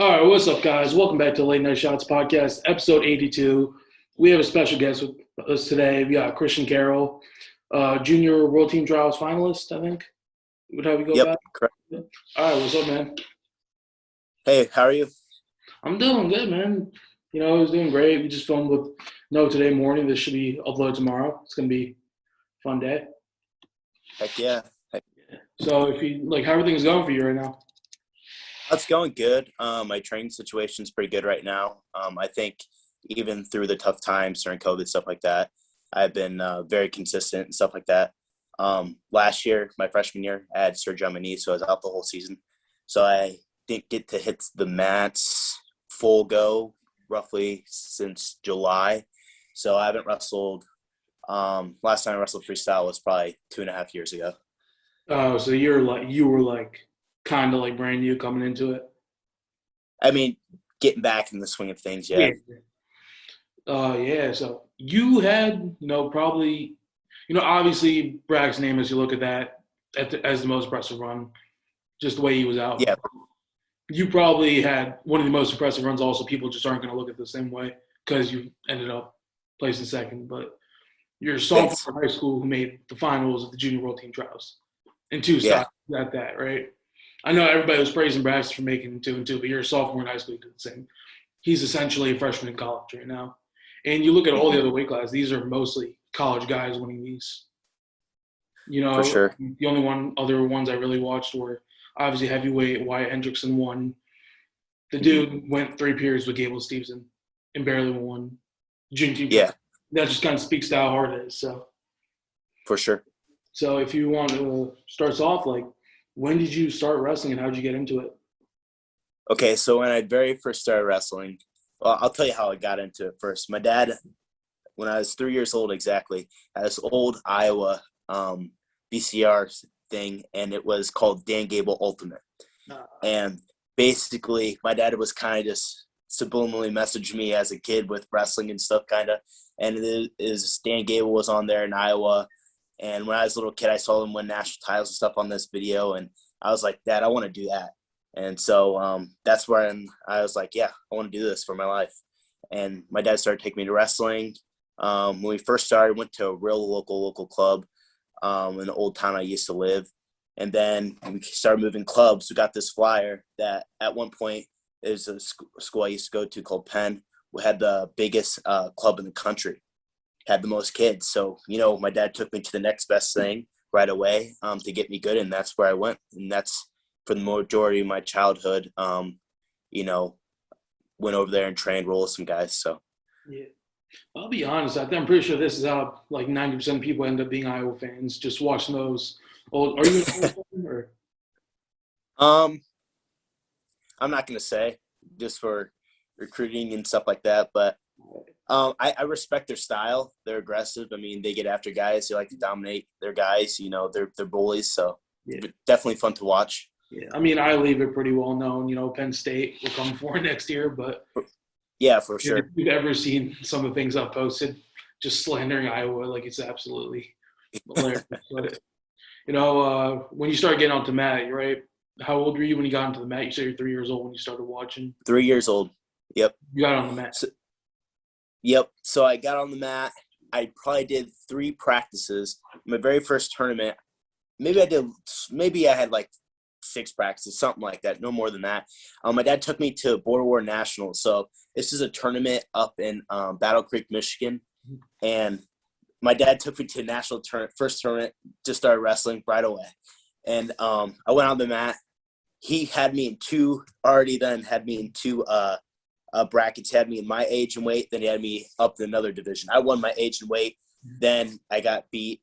All right, what's up, guys? Welcome back to Late Night Shots Podcast, episode 82. We have a special guest with us today. We got Christian Carroll, junior World Team Trials finalist, I think. Would have you go Yep, back? correct. All right, what's up, man? Hey, how are you? I'm doing good, man. I was doing great. We just filmed with No today morning. This should be uploaded tomorrow. It's gonna be a fun day. Heck yeah. So, if you how are things going for you right now? It's going good. My training situation's pretty good right now. I think even through the tough times during COVID, stuff like that, I've been very consistent and stuff like that. Last year, my freshman year, I had surgery on my knee, so I was out the whole season. So I didn't get to hit the mats full go roughly since July. So I haven't wrestled. Last time I wrestled freestyle was probably 2.5 years ago. Oh, so you were kind of brand new coming into it. I mean, getting back in the swing of things, Yeah. yeah. Yeah. So you had, probably, obviously Bragg's name as you look at that as the most impressive run, just the way he was out. Yeah, You probably had one of the most impressive runs. Also, people just aren't going to look at it the same way because you ended up placing second. But you're a thanks. sophomore in high school who made the finals of the junior world team trials and two Yeah, stops at that, right? I know everybody was praising Braxton for making 2-2, but you're a sophomore in high school, you did the same. He's essentially a freshman in college right now. And you look at all the other weight classes; these are mostly college guys winning these. for sure. The only other ones I really watched were obviously heavyweight. Wyatt Hendrickson won. The dude went 3 periods with Gable Stevenson and barely won. Junior team. Yeah, That just kind of speaks to how hard it is. for sure. So if you want to start us off, when did you start wrestling and how did you get into it? Okay, so when I very first started wrestling, well, I'll tell you how I got into it first. My dad, when I was 3 years old exactly, had this old Iowa VCR thing, and it was called Dan Gable Ultimate. And basically, my dad was kind of just subliminally messaged me as a kid with wrestling and stuff, kind of. And it is Dan Gable was on there in Iowa. And when I was a little kid, I saw him win national titles and stuff on this video. And I was like, Dad, I want to do that. And so that's when I was like, yeah, I want to do this for my life. And my dad started taking me to wrestling. When we first started, went to a real local club in the old town I used to live. And then we started moving clubs. We got this flyer that at one point is a school I used to go to called Penn. We had the biggest club in the country, had the most kids. So, my dad took me to the next best thing right away to get me good. And that's where I went. And that's for the majority of my childhood, went over there and trained, roll with some guys. So, Yeah. I'll be honest. I'm pretty sure this is how 90% of people end up being Iowa fans, just watching those old. Are you an Iowa fan or? um, I'm not going to say just for recruiting and stuff like that, but I respect their style. They're aggressive. I mean, they get after guys. They like to dominate their guys. They're bullies. So Yeah. definitely fun to watch. Yeah. I mean, I leave it pretty well known. Penn State will come for next year, but Yeah, for if sure. you've ever seen some of the things I've posted, just slandering Iowa, it's absolutely hilarious. But when you start getting onto mat, right? How old were you when you got into the mat? You said you're 3 years old when you started watching. 3 years old. Yep. You got on the mat. Yep. So I got on the mat. I probably did 3 practices. My very first tournament, maybe I had 6 practices, something like that, no more than that. My dad took me to Border War Nationals. So this is a tournament up in Battle Creek, Michigan. And my dad took me to a first tournament, just started wrestling right away. And I went on the mat. He had me in two brackets. He had me in my age and weight. Then he had me up in another division. I won my age and weight. Then I got beat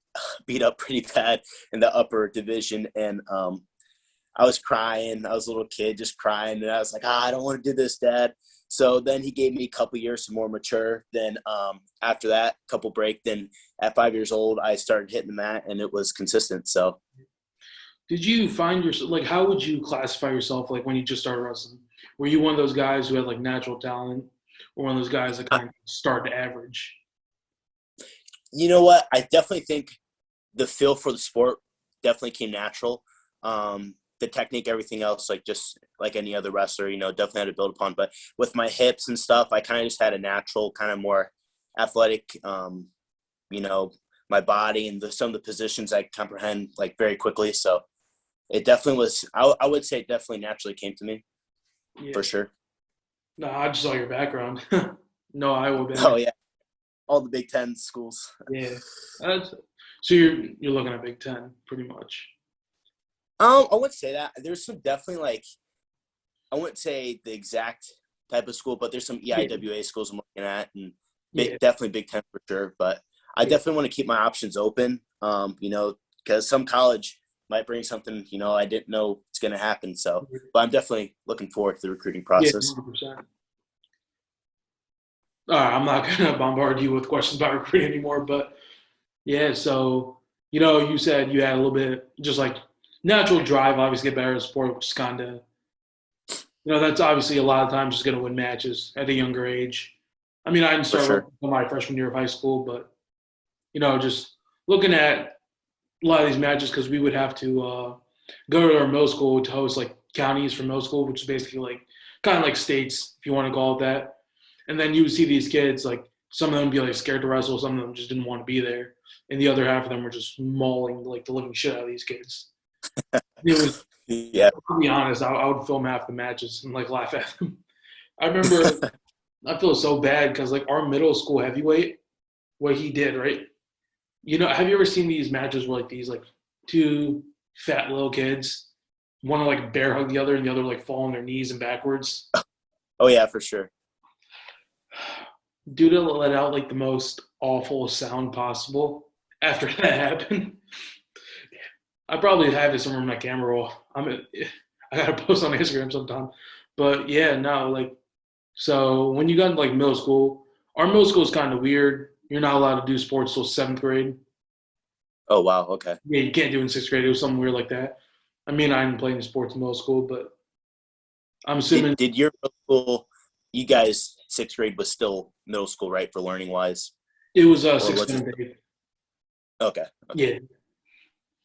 up pretty bad in the upper division. And I was crying. I was a little kid just crying. And I was like, I don't want to do this, Dad. So then he gave me a couple years to more mature. Then after that, couple break. Then at 5 years old, I started hitting the mat, and it was consistent. So Did you find yourself how would you classify yourself when you just started wrestling? Were you one of those guys who had natural talent, or one of those guys that kind of start to average? you know what? I definitely think the feel for the sport definitely came natural. the technique, everything else, like just like any other wrestler, definitely had to build upon. But with my hips and stuff, I kind of just had a natural kind of more athletic, you know, my body and some of the positions I comprehend like very quickly. So it definitely was, I would say it definitely naturally came to me Yeah. for sure. No, I just saw your background. No, Iowa Oh baby. yeah. All the Big Ten schools. Yeah. So you're looking at Big Ten pretty much. I wouldn't say that. There's some definitely like, I wouldn't say the exact type of school, but there's some Yeah. EIWA schools I'm looking at, and Yeah. definitely Big Ten for sure. But I Yeah. definitely want to keep my options open, because some college might bring something, I didn't know it's going to happen. So, but I'm definitely looking forward to the recruiting Yeah. process. 100%. All right, I'm not gonna bombard you with questions about recruiting anymore, but yeah. So you said you had a little bit just like natural drive, obviously get better at sport, which is kind of that's obviously a lot of times just gonna win matches at a younger age. I mean, I didn't For start sure. until my freshman year of high school, but just looking at a lot of these matches because we would have to go to our middle school to host like counties for middle school, which is basically like kind of like states, if you want to call it that. And then you would see these kids, like some of them be like scared to wrestle, some of them just didn't want to be there, and the other half of them were just mauling like the living shit out of these kids. It was, Yeah. to be honest, I would film half the matches and like laugh at them. I remember I feel so bad because like our middle school heavyweight, what he did, right? Have you ever seen these matches where like these like two fat little kids, one to like bear hug the other and the other like fall on their knees and backwards? Oh yeah, for sure. Dude let out like the most awful sound possible after that happened. I probably have it somewhere in my camera roll. I gotta post on Instagram sometime. But yeah, no, like so when you got into like middle school, our middle school is kind of weird. You're not allowed to do sports till seventh grade. Oh wow. Okay. Yeah, you can't do it in sixth grade. It was something weird like that. I mean, I didn't play any sports in middle school, but I'm assuming Did your middle school? You guys, sixth grade was still middle school, right? For learning wise, it was or sixth, was it? seventh, eighth. Okay. Okay. Yeah,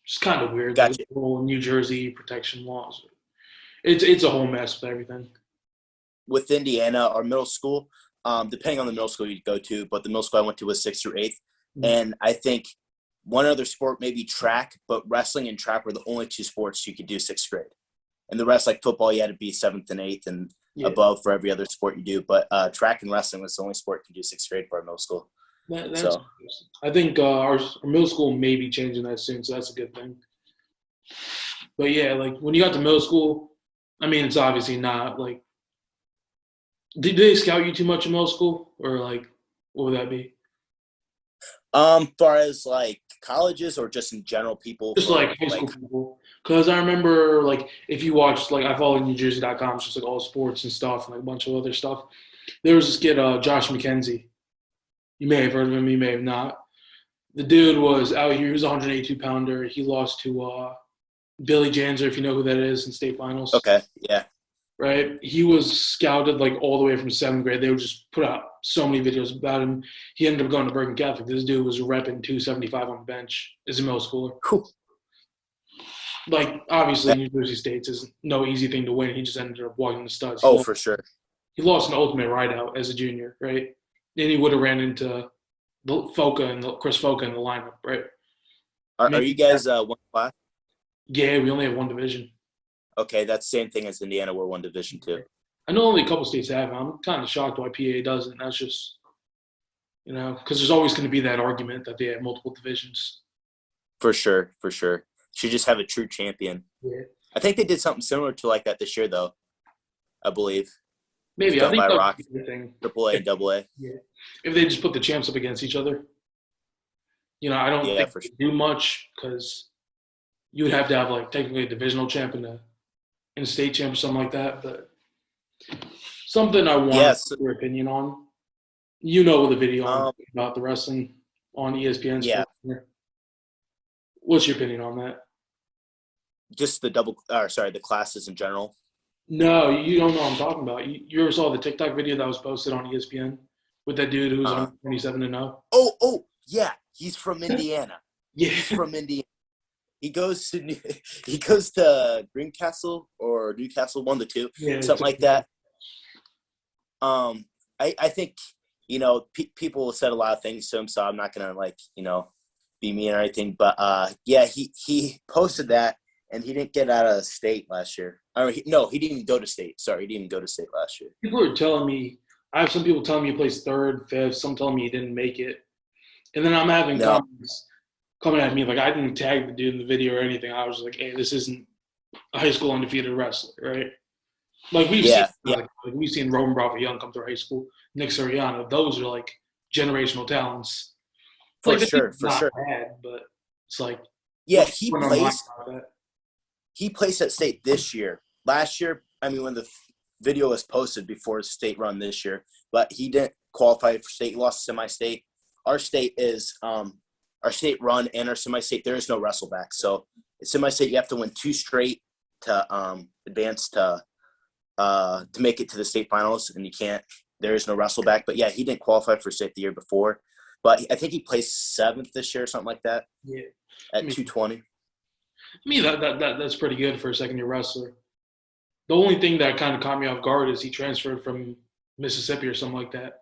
it's kind of weird. Like Gotcha. the whole New Jersey protection laws. It's a whole mess with everything. With Indiana, our middle school, depending on the middle school you go to, but the middle school I went to was sixth through eighth. Mm. And I think one other sport, maybe track, but wrestling and track were the only two sports you could do sixth grade. And the rest, like football, you had to be seventh and eighth and Yeah, above for every other sport you do. But track and wrestling was the only sport you could do sixth grade for our middle school. that's. So I think our middle school may be changing that soon, so that's a good thing. But yeah, like when you got to middle school, I mean, it's obviously not like. Did they scout you too much in middle school, or like, what would that be? far as like colleges or just in general people Just for like high like, school people. Because I remember, like, if you watched, like, I follow NewJersey.com, it's just like all sports and stuff, and like a bunch of other stuff. There was this kid, Josh McKenzie. You may have heard of him, you may have not. The dude was out here. He was a 182 pounder. He lost to Billy Janzer, if you know who that is, in state finals. okay, yeah. Right? He was scouted like all the way from seventh grade. They would just put out so many videos about him. He ended up going to Bergen Catholic. This dude was repping 275 on the bench as a middle schooler. Whew. Like, obviously, New Jersey State's is no easy thing to win. He just ended up walking the studs. Oh, for sure. He lost an ultimate rideout as a junior, right? Then he would have ran into Foca and Chris Foca in the lineup, right? Are you guys one class? Yeah, we only have one division. Okay, that's the same thing as Indiana. We're one division too. I know only a couple states have it. I'm kind of shocked why PA doesn't. That's just, because there's always going to be that argument that they have multiple divisions. For sure, for sure. Should just have a true champion. Yeah. I think they did something similar to like that this year, though. I believe. Maybe. I Done think by that's Rock, a good thing. Triple A, Double A. Yeah. If they just put the champs up against each other. I don't Yeah, think for they sure. do much because you would have to have like technically a divisional champ and a state champ or something like that. But something I want Yes. your opinion on. You know the video Um. about the wrestling on ESPN. Yeah. Sports. What's your opinion on that? Just the classes in general. No, you don't know what I'm talking about. You ever saw the TikTok video that was posted on ESPN with that dude who was on 27-0? Oh, yeah. He's from Indiana. Yeah. He's from Indiana. he goes to he goes to Greencastle or Newcastle, 1 to 2, Yeah, something like that. I think people said a lot of things to him, so I'm not gonna be mean or anything. But yeah, he posted that, and he didn't get out of state last year. He didn't even go to state. Sorry, he didn't even go to state last year. people are telling me. I have some people telling me he plays third, fifth. Some telling me he didn't make it, and then I'm having No, comments coming at me like I didn't tag the dude in the video or anything. I was like, hey, this isn't a high school undefeated wrestler, right? Like yeah, yeah, we've seen Roman Bravo Young come through high school, Nick Soriano. Those are like generational talents. for Like the sure, dude's for not sure. bad, but it's like Yeah, what's going on mind about that? he placed at state this year. Last year, I mean, when the video was posted before his state run this year, but he didn't qualify for state. He lost semi-state. Our state is our state run and our semi-state. There is no wrestle back. So semi-state, you have to win 2 straight to advance to make it to the state finals, and you can't. There is no wrestle back. But yeah, he didn't qualify for state the year before, but I think he placed 7th this year or something like that Yeah, at 220. I mean that's pretty good for a second year wrestler. The only thing that kind of caught me off guard is he transferred from Mississippi or something like that.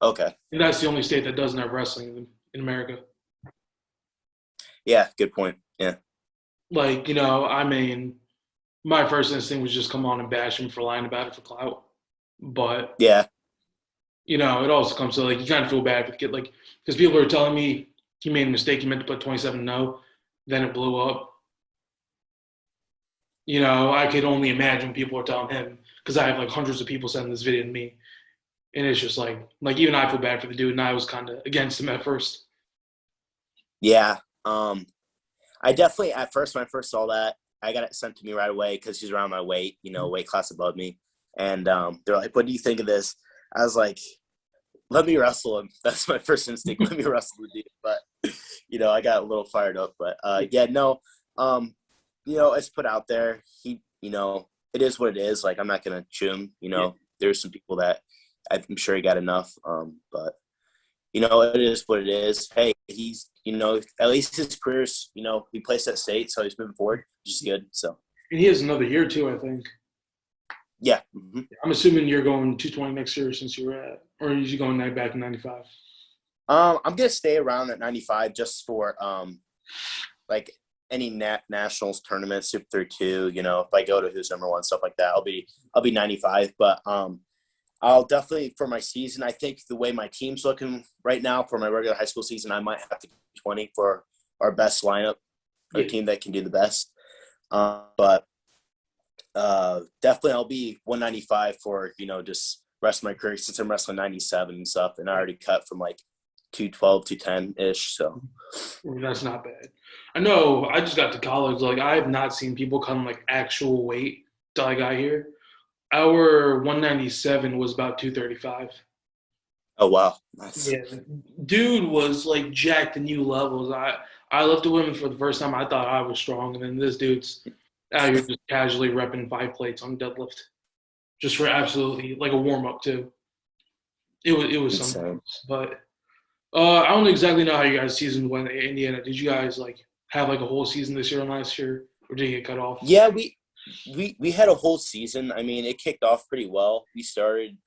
Okay. And that's the only state that doesn't have wrestling in America. Yeah, good point. Yeah. Like, I mean, my first instinct was just come on and bash him for lying about it for clout. But, Yeah. it also comes to like you kind of feel bad for the kid, like because people are telling me he made a mistake, he meant to put 27-0, then it blew up. I could only imagine people are telling him because I have like hundreds of people sending this video to me. And it's just like even I feel bad for the dude, and I was kind of against him at first. Yeah. I definitely at first when I first saw that, I got it sent to me right away because he's around my weight, weight class above me, and they're like, "What do you think of this?" I was like, "Let me wrestle him." That's my first instinct. Let me wrestle the dude. But I got a little fired up. But yeah, no, it's put out there. It is what it is. Like I'm not gonna chew him. There's some people that I'm sure he got enough. But it is what it is. Hey, he's, at least his career's, he placed at state, so he's moving forward, which is good. So. And he has another year too, I think. Yeah. Mm-hmm. I'm assuming you're going 220 next year since you were at, or are you going back in 95? I'm gonna stay around at 95 just for like any nationals tournaments, Super 32. If I go to who's number one, stuff like that, I'll be 95. But I'll definitely, for my season, I think the way my team's looking right now for my regular high school season, I might have to 20 for our best lineup, our team that can do the best. But definitely I'll be 195 for, just rest of my career since I'm wrestling 97 and stuff. And I already cut from like 212, 210-ish. So that's not bad. I know I just got to college. Like I have not seen people come like actual weight till I got here. Our 197 was about 235. Oh wow, nice. Yeah, dude was like jacked to new levels. I lifted women for the first time. I thought I was strong, and then this dude's out here just casually repping 5 plates on deadlift, just for absolutely like a warm up too. It was something, but I don't exactly know how you guys' season went in Indiana. Did you guys like have like a whole season this year and last year, or did you get cut off? Yeah, we had a whole season. I mean, it kicked off pretty well. We started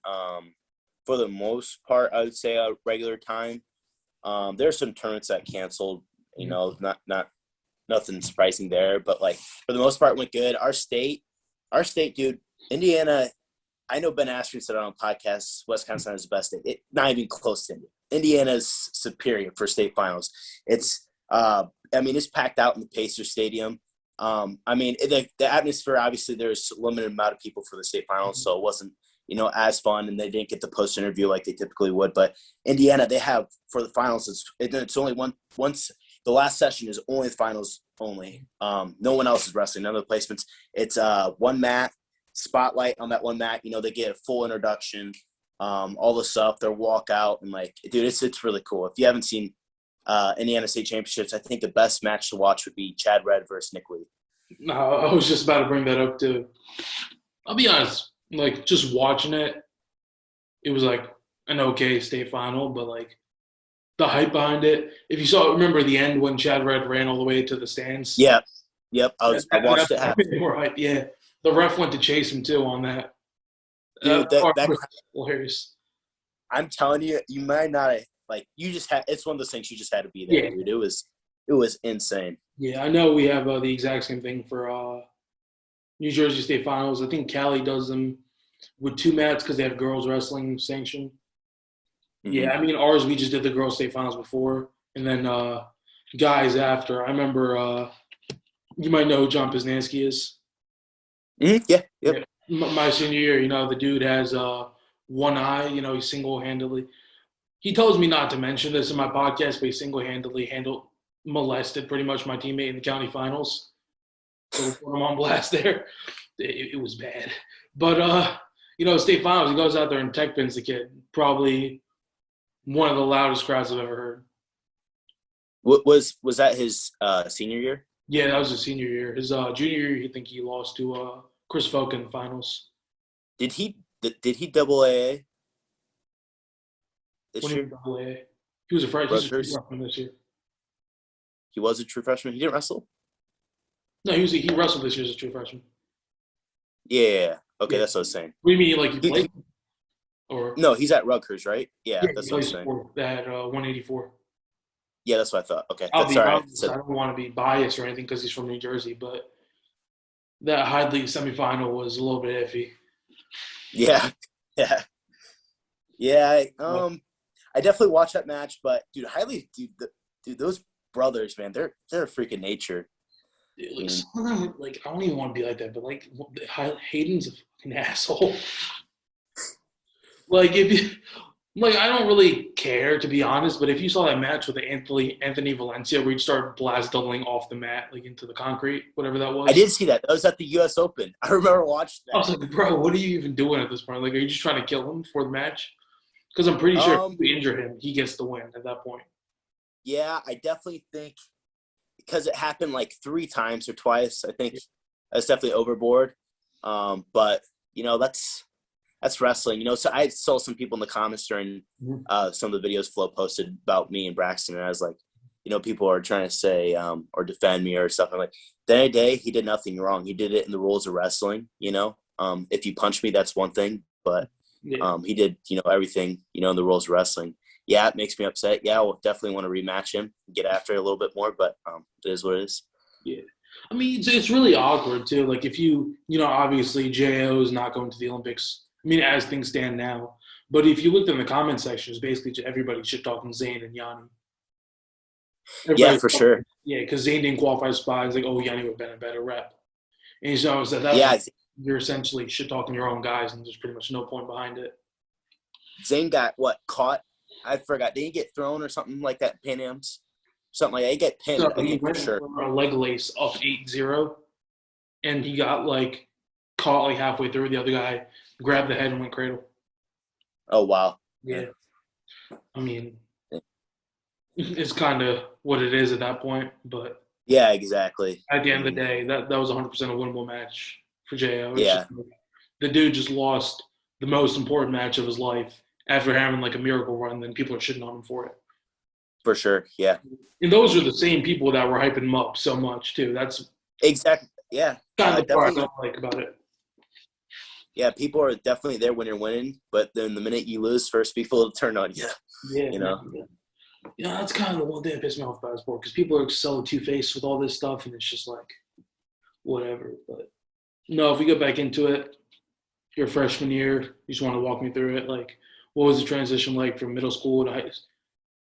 for the most part, I would say a regular time. There are some tournaments that canceled. Not nothing surprising there, but like for the most part, it went good. Our state, dude, Indiana. I know Ben Askren said on a podcast, Wisconsin is the best state. Not even close to Indiana. Indiana's superior for state finals. It's, it's packed out in the Pacer Stadium. The atmosphere, obviously, there's a limited amount of people for the state finals, so it wasn't, as fun, and they didn't get the post interview like they typically would. But Indiana, they have for the finals, it's only once the last session is only the finals only. No one else is wrestling, none of the placements. It's one mat, spotlight on that one mat. They get a full introduction, all the stuff, their walkout, and like, dude, it's really cool. If you haven't seen Indiana State Championships, I think the best match to watch would be Chad Red versus Nick Lee. No, I was just about to bring that up too. I'll be honest, like just watching it, it was like an okay state final, but like the hype behind it. If you saw, remember the end when Chad Red ran all the way to the stands. Yeah. Yep. I watched it That's happen. more hype. Yeah, the ref went to chase him too on that. Dude, Part that was hilarious. I'm telling you, you might not like you just had it's one of those things you just had to be there, Yeah, dude. It was insane. yeah. I know we have the exact same thing for New Jersey State Finals. I think Cali does them with two mats because they have girls wrestling sanction. Hmm. Yeah, I mean ours we just did the girls state finals before, and then guys after. I remember you might know who John Poznanski is. Yeah. Yep. Yeah, my senior year, the dude has one eye. He single handedly. He tells me not to mention this in my podcast, but he single handedly molested pretty much my teammate in the county finals. So we put him on blast there. It was bad, but state finals. He goes out there and tech pins the kid. Probably one of the loudest crowds I've ever heard. What was that his senior year? Yeah, that was his senior year. His junior year, I think he lost to Chris Folk in the finals. Did he double AA this When he year? was double A, he was a freshman. He's a Rutgers. freshman this year. He was a true freshman. He didn't wrestle. No, he wrestled this year as a true freshman. Yeah. Okay, Yeah. that's what I was saying. What do you mean, like he He, played? Or no, he's at Rutgers, right? Yeah, yeah, he that's what I'm plays saying. for that 184. Yeah, that's what I thought. Okay, I'll that's be all right. honest. I don't want to be biased or anything because he's from New Jersey, but that Hyde League semifinal was a little bit iffy. Yeah, yeah, yeah. I definitely watched that match, but dude, dude, those brothers, man, they're a freaking nature. Like some of them, like I don't even want to be like that, but like Hayden's a fucking asshole. Like if you, like I don't really care to be honest, but if you saw that match with the Anthony Valencia where you start blast doubling off the mat like into the concrete, whatever that was. I did see that. That was at the U.S. Open. I remember watching that. I was like, bro, what are you even doing at this point? Like, are you just trying to kill him for the match? Because I'm pretty sure if we injure him, he gets the win at that point. Yeah, I definitely think because it happened like 3 times or twice. I think that's definitely overboard. But that's wrestling. So I saw some people in the comments during some of the videos Flo posted about me and Braxton, and I was like, people are trying to say or defend me or stuff. I'm like, at the end of the day, he did nothing wrong. He did it in the rules of wrestling. If you punch me, that's one thing, but he did everything in the rules of wrestling. Yeah, it makes me upset. Yeah, I will definitely want to rematch him, get after it a little bit more, but it is what it is. Yeah. I mean, it's really awkward, too. Like, if obviously JO is not going to the Olympics, I mean, as things stand now. But if you looked in the comment section, it's basically everybody shit-talking Zayn and Yanni. Yeah, for sure. Yeah, because Zayn didn't qualify spot. It's like, oh, Yanni would have been a better rep. And so you're essentially shit-talking your own guys, and there's pretty much no point behind it. Zayn got, caught? I forgot. Did he get thrown or something like that in Pan Am's? Something like that. He got pinned, So I think, for sure. A leg lace up 8-0, and he got, caught, halfway through. The other guy grabbed the head and went cradle. Oh, wow. Yeah. I mean, it's kind of what it is at that point, but yeah, exactly. at the end of the day, that was 100% a winnable match for JO. Yeah. The dude just lost the most important match of his life after having a miracle run, then people are shitting on him for it. For sure, yeah. And those are the same people that were hyping him up so much too. That's exactly, yeah. Kind of the part I don't like about it. Yeah, people are definitely there when you're winning, but then the minute you lose, first people will turn on you. Yeah, Yeah, that's kind of the one thing that pissed me off about the sport because people are so two-faced with all this stuff, and it's just whatever. But no, if we go back into it, your freshman year, you just want to walk me through it. What was the transition like from middle school to high?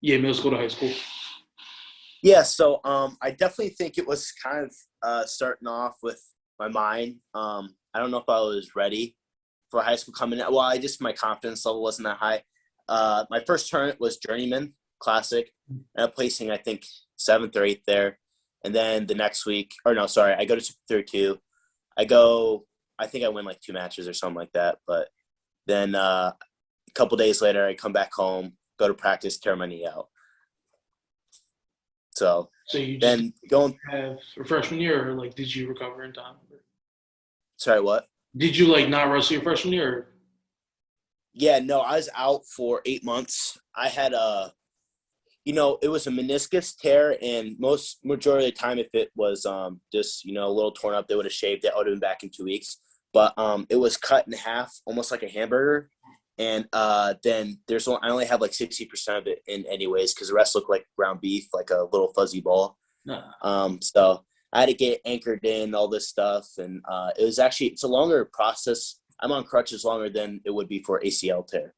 Yeah, middle school to high school. Yeah, so I definitely think it was kind of starting off with my mind. I don't know if I was ready for high school coming out. Well, my confidence level wasn't that high. My first tournament was Journeyman Classic, and I'm placing, I think, 7th or 8th there. And then the next week, I go to Super 32. I think I win 2 matches or something like that. But then a couple days later, I come back home, go to practice, tear my knee out. So you then have a freshman year, or did you recover in time? Sorry, what? Did you not wrestle your freshman year? Or? Yeah, no, I was out for 8 months. I had it was a meniscus tear, and majority of the time, if it was just a little torn up, they would have shaved it. I would have been back in 2 weeks. But it was cut in half, almost like a hamburger. And then I only have like 60% of it in anyways, because the rest look like ground beef, like a little fuzzy ball. So I had to get anchored in, all this stuff, and it's a longer process. I'm on crutches longer than it would be for ACL tear.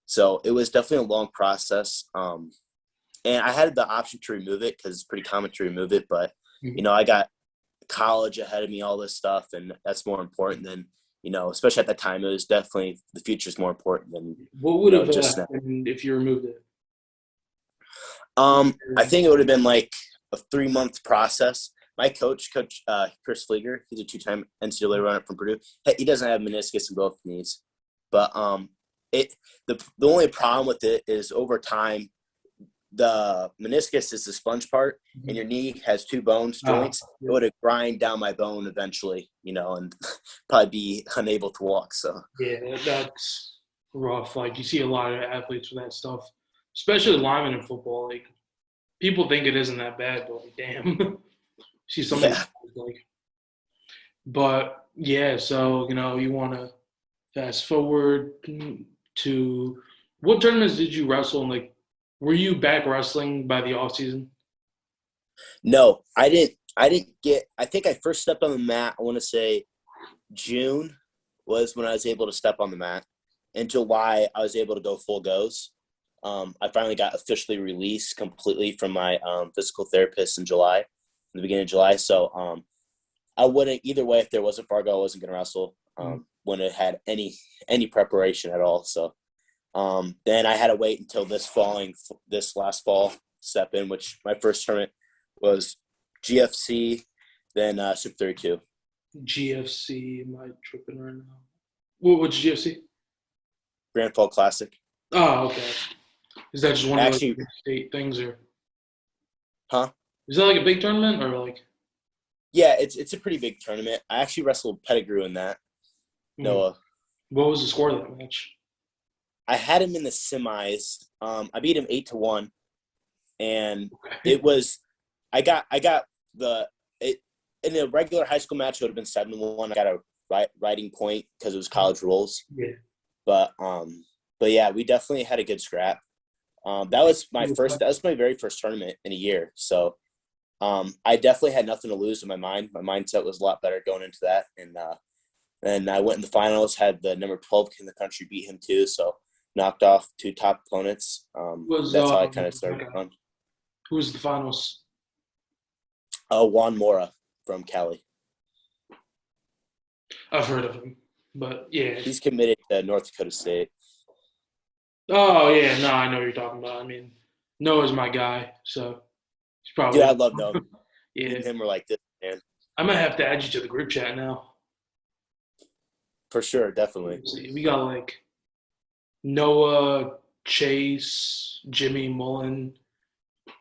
So it was definitely a long process. And I had the option to remove it because it's pretty common to remove it. But, I got college ahead of me, all this stuff, and that's more important than, especially at that time, it was definitely the future is more important than what would have just happened if you removed it? I think it would have been like a 3-month process. My coach, Chris Flieger, he's a 2-time NCAA runner from Purdue. He doesn't have meniscus in both knees, but the only problem with it is over time, the meniscus is the sponge part, and your knee has 2 bones joints. It would grind down my bone eventually, and probably be unable to walk. So yeah, that's rough. Like you see a lot of athletes with that stuff, especially linemen in football. Like people think it isn't that bad, but like, damn, see somebody like. But yeah, so you want to fast forward to what tournaments did you wrestle in? Like, were you back wrestling by the off season? No, I didn't. I think I first stepped on the mat, I want to say June was when I was able to step on the mat. In July, I was able to go full goes. I finally got officially released completely from my physical therapist in the beginning of July. So I wouldn't, either way, if there wasn't Fargo, I wasn't going to wrestle when it had any preparation at all. So then I had to wait until this last fall step in, which my first tournament was GFC, then Super 32. GFC, am I tripping right now? What's GFC? Grand Fall Classic. Oh, okay. Is that just one of the state things, or? Huh? Is that like a big tournament, or like? Yeah, it's a pretty big tournament. I actually wrestled Pettigrew in that. Noah. What was the score of that match? I had him in the semis. I beat him 8-1, and it was. I got in a regular high school match. It would have been 7-1. I got a riding point because it was college rules. Yeah. But yeah, we definitely had a good scrap. That was my very first tournament in a year. So I definitely had nothing to lose in my mind. My mindset was a lot better going into that, and I went in the finals. Had the number 12 in the country beat him too. So knocked off 2 top opponents. That's how I kind of started on. Who was the finals? Juan Mora from Cali. I've heard of him, but yeah. He's committed to North Dakota State. Oh, yeah. No, I know what you're talking about. I mean, Noah's my guy, so he's probably. Dude, I love Noah. Yeah. Me and him were like this, man. I might have to add you to the group chat now. For sure, definitely. We got like Noah, Chase, Jimmy, Mullen.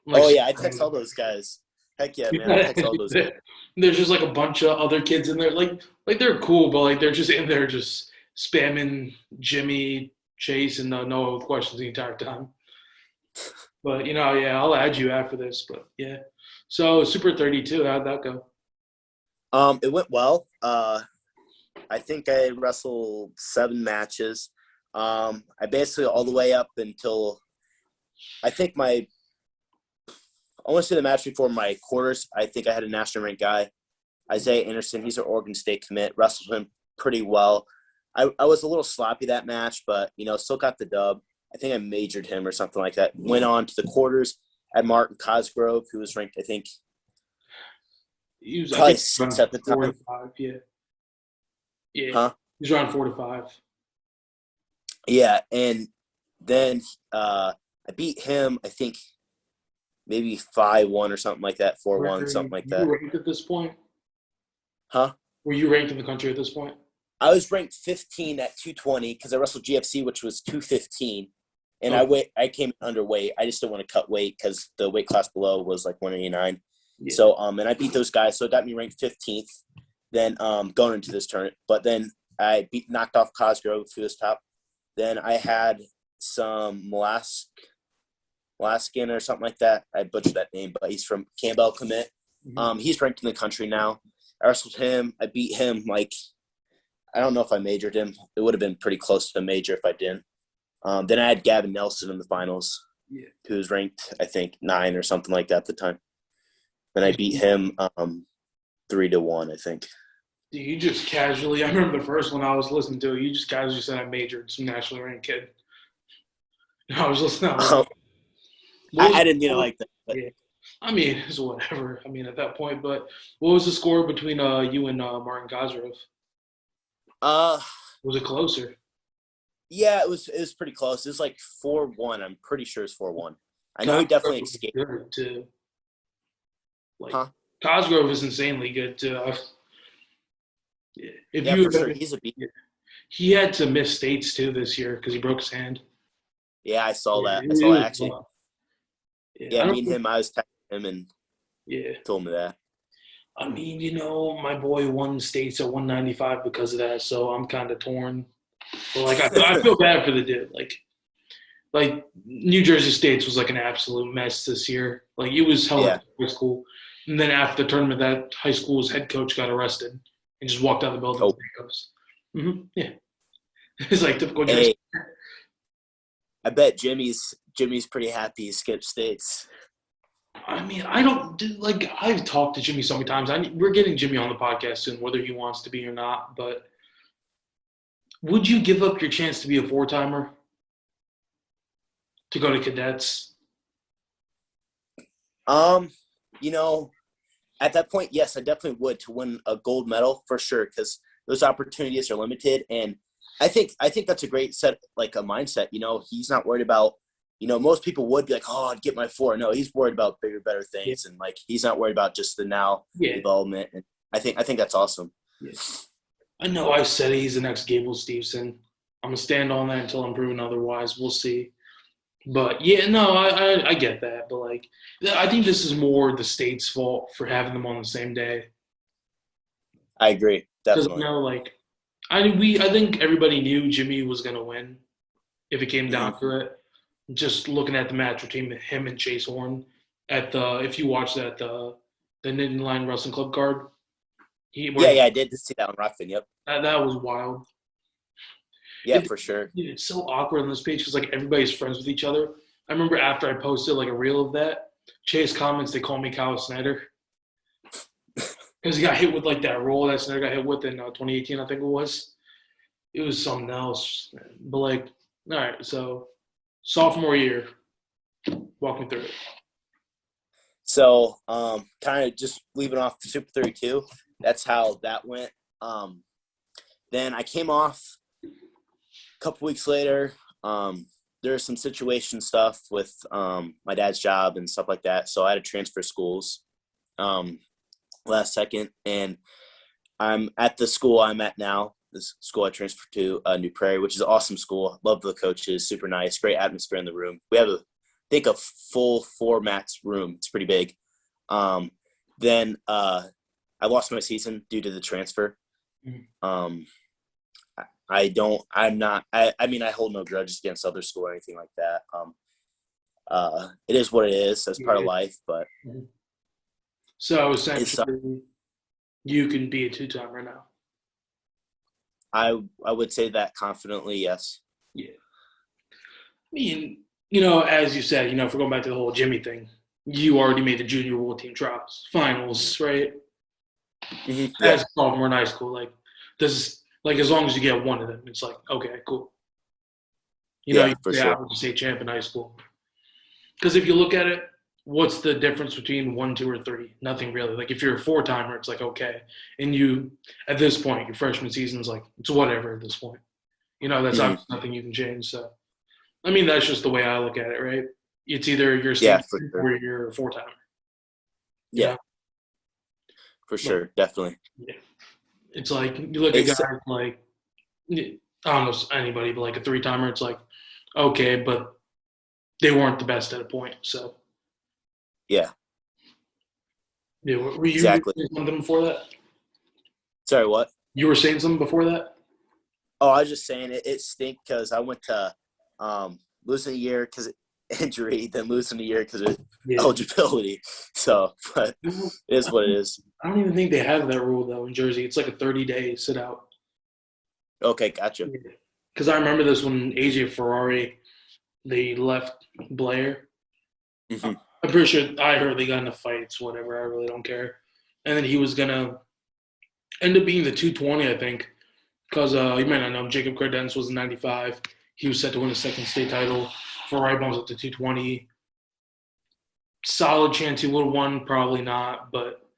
Like, oh, yeah, I text all those guys. Heck yeah, man. I text all those guys. There's just like a bunch of other kids in there. Like they're cool, but like they're just in there just spamming Jimmy, Chase, and Noah with questions the entire time. But, yeah, I'll add you after this. But, yeah. So, Super 32, how'd that go? It went well. I think I wrestled 7 matches. I basically all the way up until I think I want to say the match before my quarters. I think I had a national ranked guy, Isaiah Anderson. He's an Oregon State commit. Wrestled him pretty well. I was a little sloppy that match, but, still got the dub. I think I majored him or something like that. Went on to the quarters at Martin Cosgrove, who was ranked, I think, he was probably 6 at the time. 4 to 5, yeah. Yeah. Huh? He was around 4 to 5. Yeah, and then I beat him, I think, maybe 5-1 or something like that, 4-1, something like that. Were you ranked at this point? Huh? Were you ranked in the country at this point? I was ranked 15 at 220 because I wrestled GFC, which was 215. And I came underweight. I just didn't want to cut weight because the weight class below was like 189. Yeah. So, and I beat those guys. So it got me ranked 15th then going into this tournament. But then I knocked off Cosgrove to this top. Then I had some Laskin or something like that. I butchered that name, but he's from Campbell commit. Mhm. He's ranked in the country now. I wrestled him. I beat him. I don't know if I majored him. It would have been pretty close to a major if I didn't. Then I had Gavin Nelson in the finals, Yeah. who was ranked, I think, 9 or something like that at the time. Then I beat him 3-1, I think. You just casually, I remember the first one I was listening to, you just casually said I majored some nationally ranked kid. And I was listening, I was Um, like, what was I the didn't mean it score? like that. But, Yeah. I mean, it's whatever. I mean, at that point, but what was the score between you and Martin Kozarov? uh, Was it closer? yeah, it was pretty close. It was like 4-1. I'm pretty sure it's 4-1. I know he Cosgrove definitely was escaped. good too. Like Huh? Cosgrove is insanely good too. If Yeah, you, for sure. He's a beast. he had to miss states too this year because he broke his hand. Yeah, I saw Yeah, that. I it saw that was actually. rough. Yeah, Yeah, I me and don't. him, I was texting him and Yeah, told me that. I mean, my boy won states at 195 because of that, so I'm kind of torn. But like, I feel bad for the dude. Like New Jersey States was like an absolute mess this year. Like it was hella Yeah. tough high school, and then after the tournament, that high school's head coach got arrested and just walked out of the building Oh, with handcuffs. Yeah, it's like typical Jersey. hey, I bet Jimmy's pretty happy he skipped states. I mean, I don't like. I've talked to Jimmy so many times. We're getting Jimmy on the podcast soon, whether he wants to be or not. But would you give up your chance to be a four timer to go to cadets? Um, you know, at that point, yes, I definitely would to win a gold medal for sure because those opportunities are limited, and I think that's a great set, like a mindset. He's not worried about. Most people would be like, "Oh, I'd get my 4." No, he's worried about bigger, better Yeah, things, and like he's not worried about just the now yeah, development. And I think that's awesome. yeah. I know I said he's the next Gable Steveson. I'm gonna stand on that until I'm proven otherwise. We'll see. But yeah, no, I get that. But like, I think this is more the state's fault for having them on the same day. I agree, Because definitely. like, I think everybody knew Jimmy was gonna win if it came Hmm. down to it. Just looking at the match between him and Chase Horn at the if you watch that the Nittany Line Wrestling Club card, he Yeah, where yeah, I did see that on Rockfin. Yep. that was wild. Yeah, for sure. It's so awkward on this page because like everybody's friends with each other. I remember after I posted like a reel of that, Chase comments they call me Kyle Snyder because he got hit with like that roll that Snyder got hit with in 2018, I think it was. It was something else, but like, all right, so sophomore year, walk me through it. So, kind of just leaving off Super 32. That's how that went. Then I came off a couple weeks later. There was some situation stuff with my dad's job and stuff like that. So I had to transfer schools last second. And I'm at the school I'm at now, this school I transferred to, New Prairie, which is an awesome school. Love the coaches, super nice, great atmosphere in the room. We have, I think, a full 4 max room. It's pretty big. Then I lost my season due to the transfer. Um, I mean, I hold no grudges against other school or anything like that. It is what it is. That's part of Yeah. life, but So it's, essentially, you can be a two-timer now. I would say that confidently, yes. Yeah. I mean, as you said, if we're going back to the whole Jimmy thing, you already made the junior world team trials, finals, right? Mm-hmm. Yeah, As a sophomore in high school, like this, like as long as you get one of them, it's like okay, cool. yeah, You for say I sure. was a state champ in high school. Because if you look at it, what's the difference between 1, 2, or 3? Nothing really. Like if you're a four timer, it's like okay, and you at this point, your freshman season's like it's whatever at this point. That's Mm-hmm. obviously nothing you can change. So I mean, that's just the way I look at it, right? It's either you're a Yeah, state for champ sure. or you're a four timer. You Yeah, know, for but sure, definitely. yeah, it's like you look at It's guys like I don't know anybody, but like a three timer, it's like okay, but they weren't the best at a point. So yeah, yeah, were you exactly. saying something before that? Sorry, what? You were saying something before that? Oh, I was just saying it stink because I went to losing a year because injury than losing a year because of Yeah. eligibility. So, but I it is what it is. don't even think they have that rule though in Jersey. It's like a 30-day sit out. Okay, gotcha. Because I remember this when AJ Ferrari they left Blair. Hmm. I'm pretty sure I heard they got into fights, whatever. I really don't care. And then he was gonna end up being the 220, I think, because you might not know Jacob Credenz was in '95. He was set to win a second state title. Ferrari bumps up to 220. Solid chance he would have won, probably not, but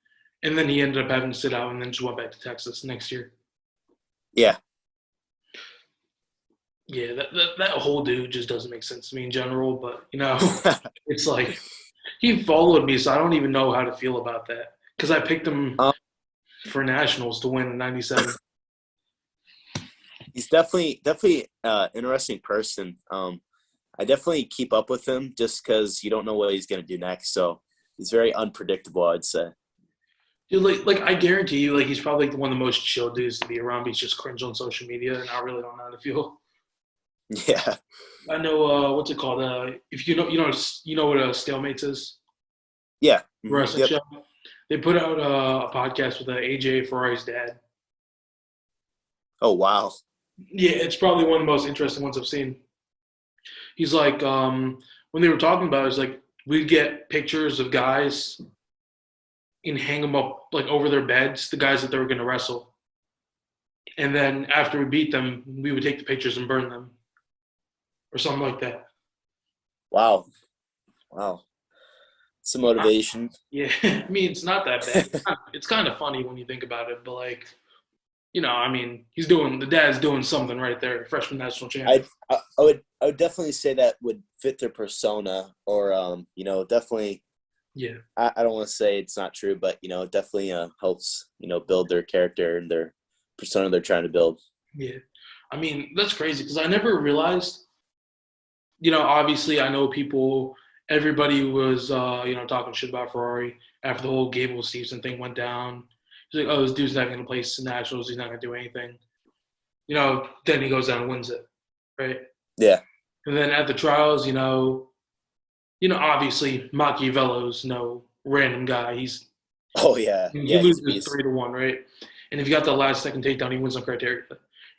and then he ended up having to sit out and then just went back to Texas next year. Yeah. Yeah, that whole dude just doesn't make sense to me in general, but it's like he followed me, so I don't even know how to feel about that because I picked him um, for nationals to win in '97. he's definitely interesting person. I definitely keep up with him just because you don't know what he's going to do next. So he's very unpredictable, I'd say. Dude, like I guarantee you, like he's probably one of the most chill dudes to be around. But he's just cringe on social media, and I really don't know how to feel. Yeah. I know what's it called? If you know what a stalemates is, Yeah. Mm-hmm. wrestling Yep. show. They put out a podcast with AJ Ferrari's dad. Oh, wow. Yeah, it's probably one of the most interesting ones I've seen. He's like, when they were talking about it, it's like we'd get pictures of guys and hang them up like over their beds, the guys that they were going to wrestle. And then after we beat them, we would take the pictures and burn them or something like that. Wow. Wow. Some motivation. Yeah, I mean, it's not that bad. It's kind of funny when you think about it, but like, I mean, the dad's doing something right there, freshman national champion. I would definitely say that would fit their persona, or definitely. Yeah, I don't want to say it's not true, but it definitely helps build their character and their persona they're trying to build. yeah. I mean, that's crazy because I never realized. Obviously, I know people. Everybody was, talking shit about Ferrari after the whole Gable Stevenson thing went down. He's like, "Oh, this dude's not going to place nationals. He's not going to do anything." Then he goes down and wins it, right? Yeah. And then at the trials, obviously Machiavello's no random guy. Oh yeah. He Yeah. He's a loses beast. 3-1, right? And if you got the last second takedown, he wins on criteria.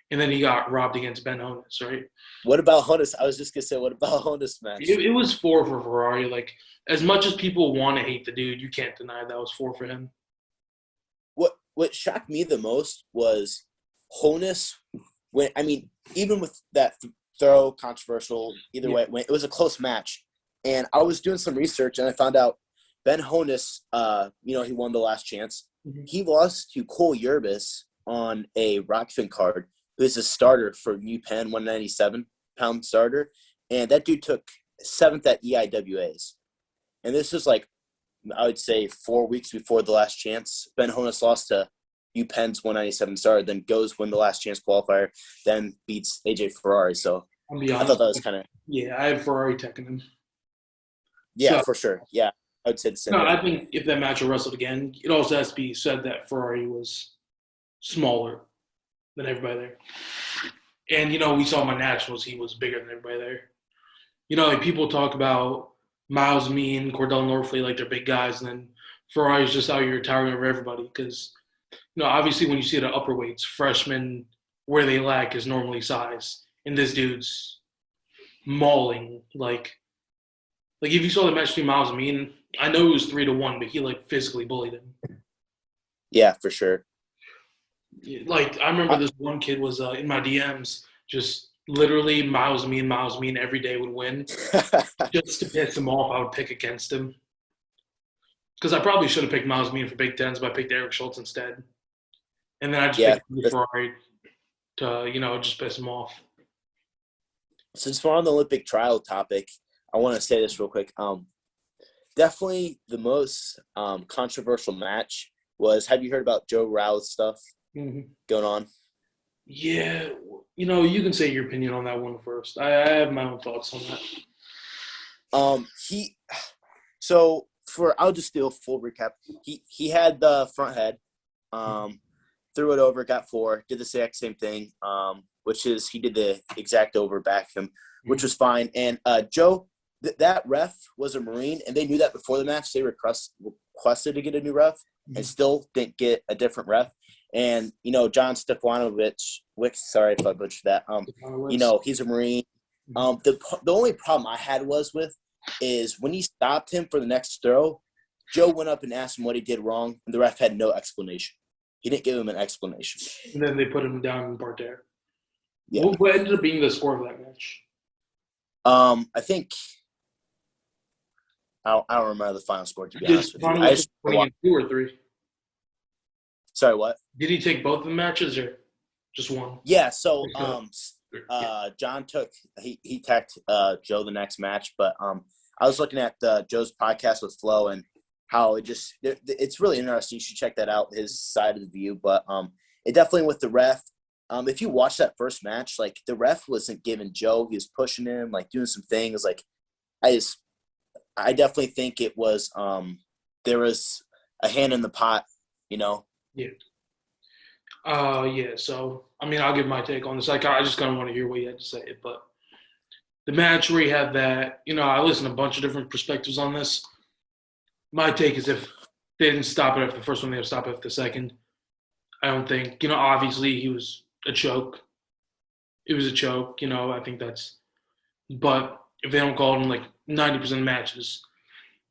And then he got robbed against Ben Honus, right? What about Honus? I was just gonna say, what about Honus match? It was 4 for Ferrari. Like as much as people want to hate the dude, you can't deny that was 4 for him. What shocked me the most was Honus. Even with that throw, controversial, either way, it was a close match. And I was doing some research, and I found out Ben Honus, he won the last chance. Mm-hmm. He lost to Cole Yerbis on a Rockfin card, who is a starter for UPenn, 197-pound starter. And that dude took 7th at EIWAs. And this was like, I would say 4 weeks before the last chance. Ben Honus lost to UPenn's 197 starter, then goes win the last chance qualifier, then beats AJ Ferrari. So I thought that was kind of I had Ferrari teching him. Yeah, so, for sure. Yeah, I would say the same. No, I think if that match were wrestled again, it also has to be said that Ferrari was smaller than everybody there. And, we saw my nationals, he was bigger than everybody there. Like people talk about Miles Mean, Cordell Norfleet, like they're big guys, and then Ferrari's just out here towering over everybody because, obviously when you see the upper weights, freshmen, where they lack is normally size. And this dude's mauling, like if you saw the match between Miles and Mean, I know it was 3-1, but he like physically bullied him. Yeah, for sure. Like I remember this one kid was in my DMs, just literally Miles Mean every day would win. Just to piss him off, I would pick against him. Because I probably should have picked Miles Mean for Big Tens, but I picked Eric Schultz instead. And then I just picked Ferrari to, just piss him off. Since we're on the Olympic trial topic, I want to say this real quick. Definitely the most controversial match was, have you heard about Joe Rouse stuff going on? Yeah. You can say your opinion on that one first. I have my own thoughts on that. I'll just do a full recap. He had the front head, threw it over, got 4, did the exact same thing, which is he did the exact over back him, which was fine. And Joe that ref was a Marine, and they knew that before the match. They requested to get a new ref and still didn't get a different ref. And, John Stefanovic, sorry if I butchered that, he's a Marine. The only problem I had is when he stopped him for the next throw, Joe went up and asked him what he did wrong, and the ref had no explanation. He didn't give him an explanation. And then they put him down in parterre. Yeah. What ended up being the score of that match? I think I don't remember the final score, to be honest with you. 2 or 3? Sorry, what? Did he take both of the matches or just one? Yeah, so John he teched Joe the next match, but I was looking at Joe's podcast with Flo and how it's really interesting. You should check that out, his side of the view. But it definitely with the ref. If you watch that first match, like the ref wasn't giving Joe, he was pushing him, like doing some things. Like I definitely think it was there was a hand in the pot, Yeah. Yeah. So I'll give my take on this. Like I just kind of want to hear what you had to say. But the match where you had that, I listened to a bunch of different perspectives on this. My take is if they didn't stop it after the first one, they would stop it after the second. I don't think, obviously he was a choke. It was a choke, I think that's – but if they don't call it in like 90% of matches,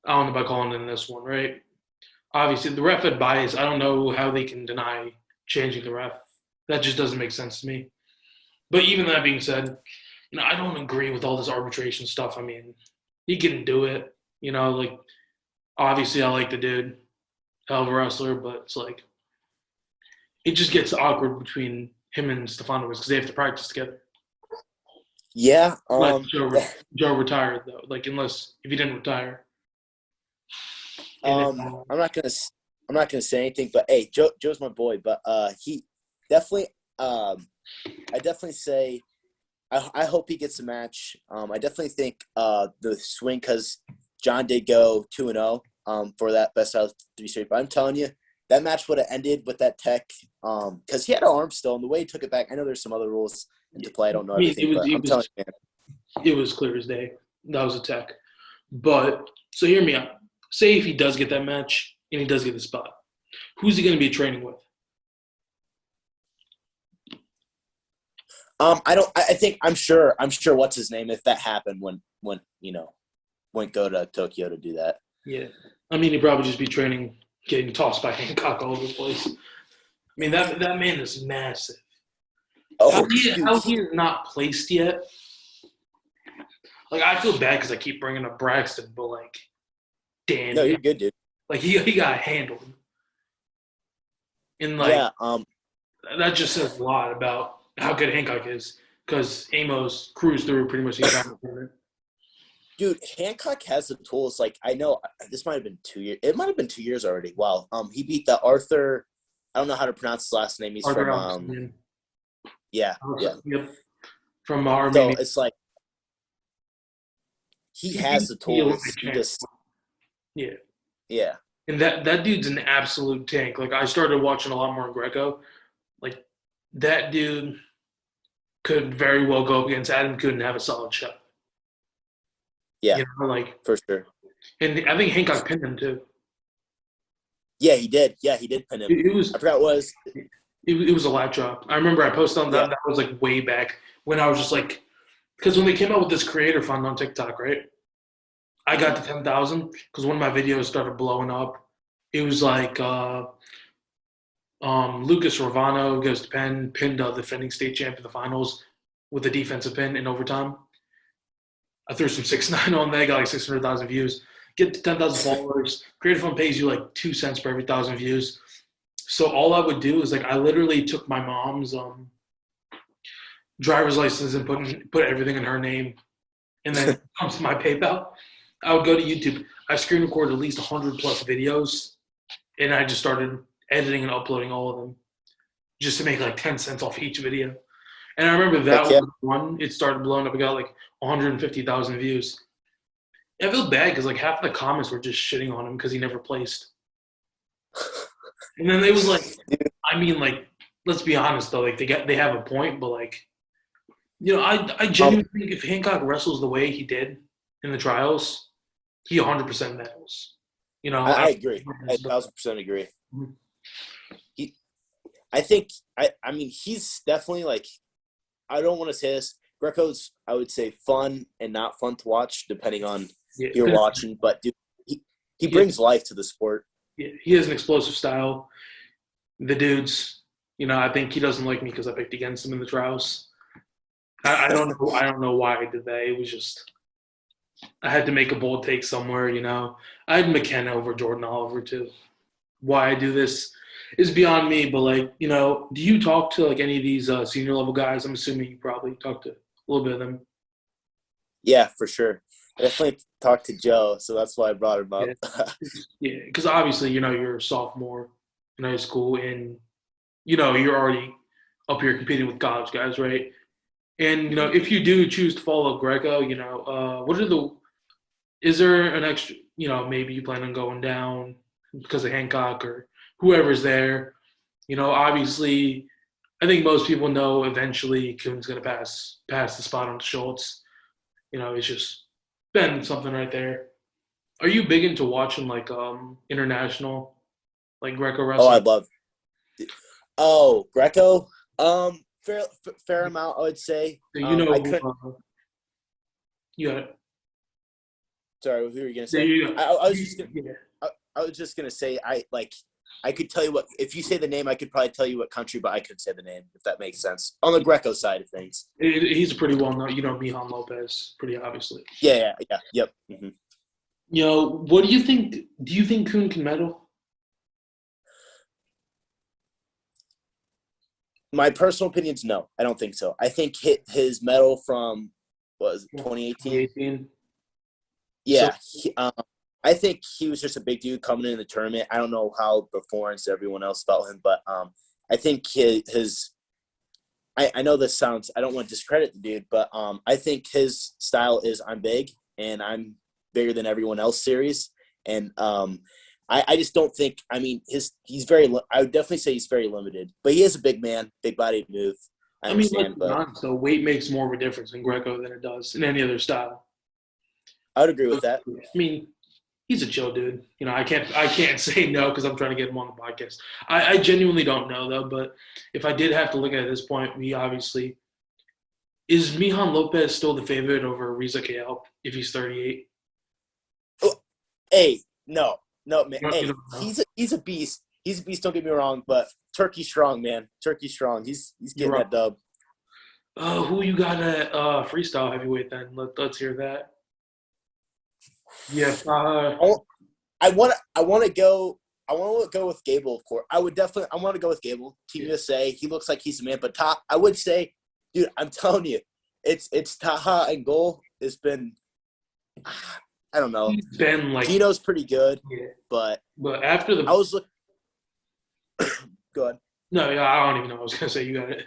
I don't know about calling it in this one, right? Obviously, the ref had bias. I don't know how they can deny changing the ref. That just doesn't make sense to me. But even that being said, I don't agree with all this arbitration stuff. He can do it, like – obviously, I like the dude, hell of a wrestler, but it's like it just gets awkward between him and Stefanovic because they have to practice together. Yeah. Joe retired though, like if he didn't retire. I'm not gonna say anything, but hey, Joe's my boy, but he definitely. I definitely say I hope he gets a match. I definitely think the swing because John did go 2-0 for that best out of 3 straight. But I'm telling you, that match would have ended with that tech because he had an arm still, and the way he took it back. I know there's some other rules into play. I don't know everything, but I'm telling you, man. It was clear as day. That was a tech. But so hear me out. Say if he does get that match and he does get the spot, who's he going to be training with? I'm sure what's his name if that happened when wouldn't go to Tokyo to do that. Yeah. He'd probably just be training, getting tossed by Hancock all over the place. That man is massive. How he is not placed yet. Like, I feel bad because I keep bringing up Braxton, but, like, damn. No, you're good, dude. Like, he got handled. And, like, that just says a lot about how good Hancock is because Amos cruised through pretty much the entire tournament. Dude, Hancock has the tools. Like, I know this might have been 2 years. It might have been 2 years already. Wow. He beat the Arthur. I don't know how to pronounce his last name. He's Arthur from yeah. Yep. From Armenia. So it's like he has the tools. He just yeah. And that dude's an absolute tank. Like, I started watching a lot more in Greco. Like, that dude could very well go up against Adam Coote and have a solid shot. Yeah, for sure. And I think Hancock pinned him too. Yeah, he did. Yeah, he did pin him. I forgot what it was a lat drop. I remember I posted on that. Yeah. That was like way back when I was just like, because when they came out with this creator fund on TikTok, right? I got to 10,000 because one of my videos started blowing up. It was like Lucas Ravano goes to pinned the defending state champ in the finals with a defensive pin in overtime. I threw some 6ix9ine on there, got like 600,000 views. Get to 10,000 followers. Creative Fund pays you like 2 cents per every 1,000 views. So all I would do is like I literally took my mom's driver's license and put everything in her name, and then it comes to my PayPal. I would go to YouTube. I screen recorded at least 100 plus videos, and I just started editing and uploading all of them, just to make like 10 cents off each video. And I remember that was one. It started blowing up. It got like 150,000 views. I feel bad because like half the comments were just shitting on him because he never placed. And then it was like, like, let's be honest though, like they have a point, but like, I genuinely think if Hancock wrestles the way he did, in the trials, he 100% medals. You know, I agree. I 1,000% agree. Mhm. He, I think, I mean, he's definitely like, I don't want to say this. Greco's, I would say, fun and not fun to watch, depending on Yeah, who you're 'cause watching. But dude, he he, brings life to the sport. he has an explosive style. The dudes, I think he doesn't like me because I picked against him in the trials. I don't know. I don't know why I did that. It was just I had to make a bold take somewhere. I had McKenna over Jordan Oliver too. Why I do this is beyond me. But do you talk to like any of these senior level guys? I'm assuming you probably talk to a little bit of them. Yeah, for sure. I definitely talked to Joe, so that's why I brought him up. Yeah, yeah. Because obviously, you're a sophomore in high school, and you're already up here competing with college guys, right? And Mhm. if you do choose to follow Greco, is there an extra, maybe you plan on going down because of Hancock or whoever's there? Obviously, I think most people know eventually Kuhn's going to pass the spot on to Schultz. It's just been something right there. Are you big into watching like international, like Greco Oh, I wrestling? love. Oh, Greco. Fair amount, I would say. So I couldn't. you got it. Sorry, what were you gonna Yeah, say? I was just gonna. yeah. I was just gonna say I like. I could tell you what if you say the name, I could probably tell you what country, but I couldn't say the name if that makes sense. On the Greco side of things. He's a pretty well known, Mihan Lopez, pretty obviously. Yeah, yep. What do you think? Do you think Kuhn can medal? My personal opinion's no. I don't think so. I think his medal from was 2018. 2018. So Yeah, I think he was just a big dude coming in the tournament. I don't know how before and everyone else felt him, but I think his I know this sounds I don't want to discredit the dude, but I think his style is I'm big and I'm bigger than everyone else series, and I just don't think I mean he's very I would definitely say he's very limited, but he is a big man, big body move. I I mean, let's understand, be but honest. Though weight makes more of a difference in Greco than it does in any other style. I would agree with that. I mean, he's a chill dude. I can't say no because I'm trying to get him on the podcast. I genuinely don't know though, but if I did have to look at it at this point, we obviously is Mihan Lopez still the favorite over Riza Kael if he's 38? Oh, hey, no, man. You Hey, don't know. he's a beast. He's a beast. Don't get me wrong, but Turkey strong, man. Turkey strong. He's You're getting right. that dub. Who you got at freestyle heavyweight then? Let's hear that. Yeah, Oh, I want to go with Gable, of course. I want to go with Gable. Team yeah. USA. He looks like he's a man. But top, I would say, dude, I'm telling you, it's Taha and goal. It's been, I don't know. He's been like, Gino's pretty good, yeah. but But after I the was looking good. no, yeah, I don't even know. I was gonna say you got it.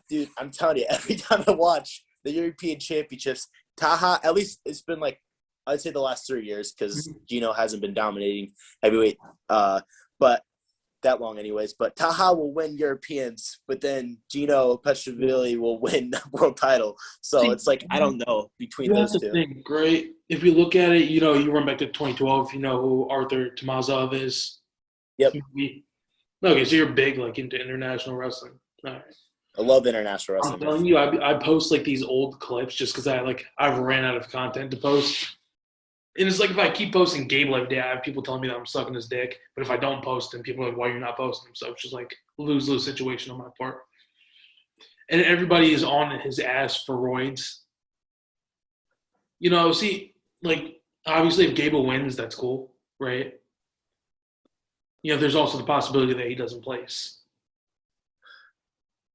Dude, I'm telling you, every time I watch the European Championships, Taha, at least it's been like I'd say the last 3 years because Gino hasn't been dominating heavyweight, but that long anyways. But Taha will win Europeans, but then Gino Petrovili will win world title. So See, it's like I don't know between you have those to two. think, right? If you look at it, you run back to 2012. You know who Arthur Tomazov is. Yep, Okay, so you're big like into international wrestling. All right. I love international I'm wrestling, man. telling you, I post like these old clips just because I've ran out of content to post. And it's like if I keep posting Gable every day, I have people telling me that I'm sucking his dick. But if I don't post him, people are like, "Why you're not posting him?" So it's just like lose situation on my part. And everybody is on his ass for roids. See, like obviously if Gable wins, that's cool, right? There's also the possibility that he doesn't place.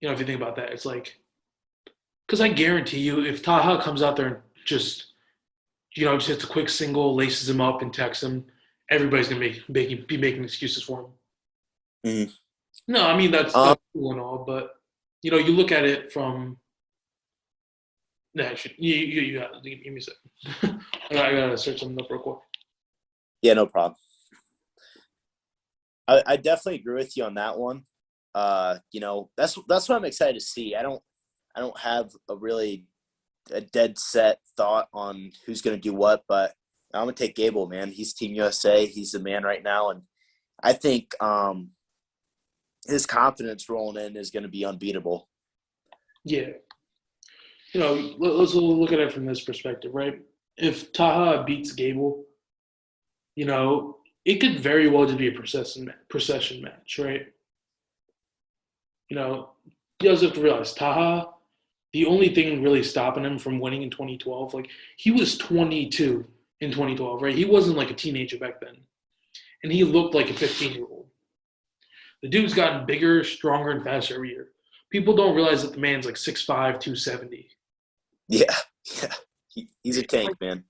If you think about that, it's like because I guarantee you, if Taha comes out there and just hits a quick single, laces him up, and texts him, everybody's gonna be making excuses for him. Mhm. No, I mean Um, that's cool and all, but you look at it from. Nah, you got give me a second. I gotta search something up real quick. yeah, no problem. I definitely agree with you on that one. That's what I'm excited to see. I don't have a really a dead set thought on who's going to do what, but I'm going to take Gable, man. He's Team USA. He's the man right now. And I think his confidence rolling in is going to be unbeatable. Yeah. Let's look at it from this perspective, right? If Taha beats Gable, it could very well just be a procession match, right? You guys have to realize Taha, the only thing really stopping him from winning in 2012, like he was 22 in 2012, right? He wasn't like a teenager back then, and he looked like a 15-year-old. The dude's gotten bigger, stronger, and faster every year. People don't realize that the man's like 6'5", 270. Yeah. He's a tank, man.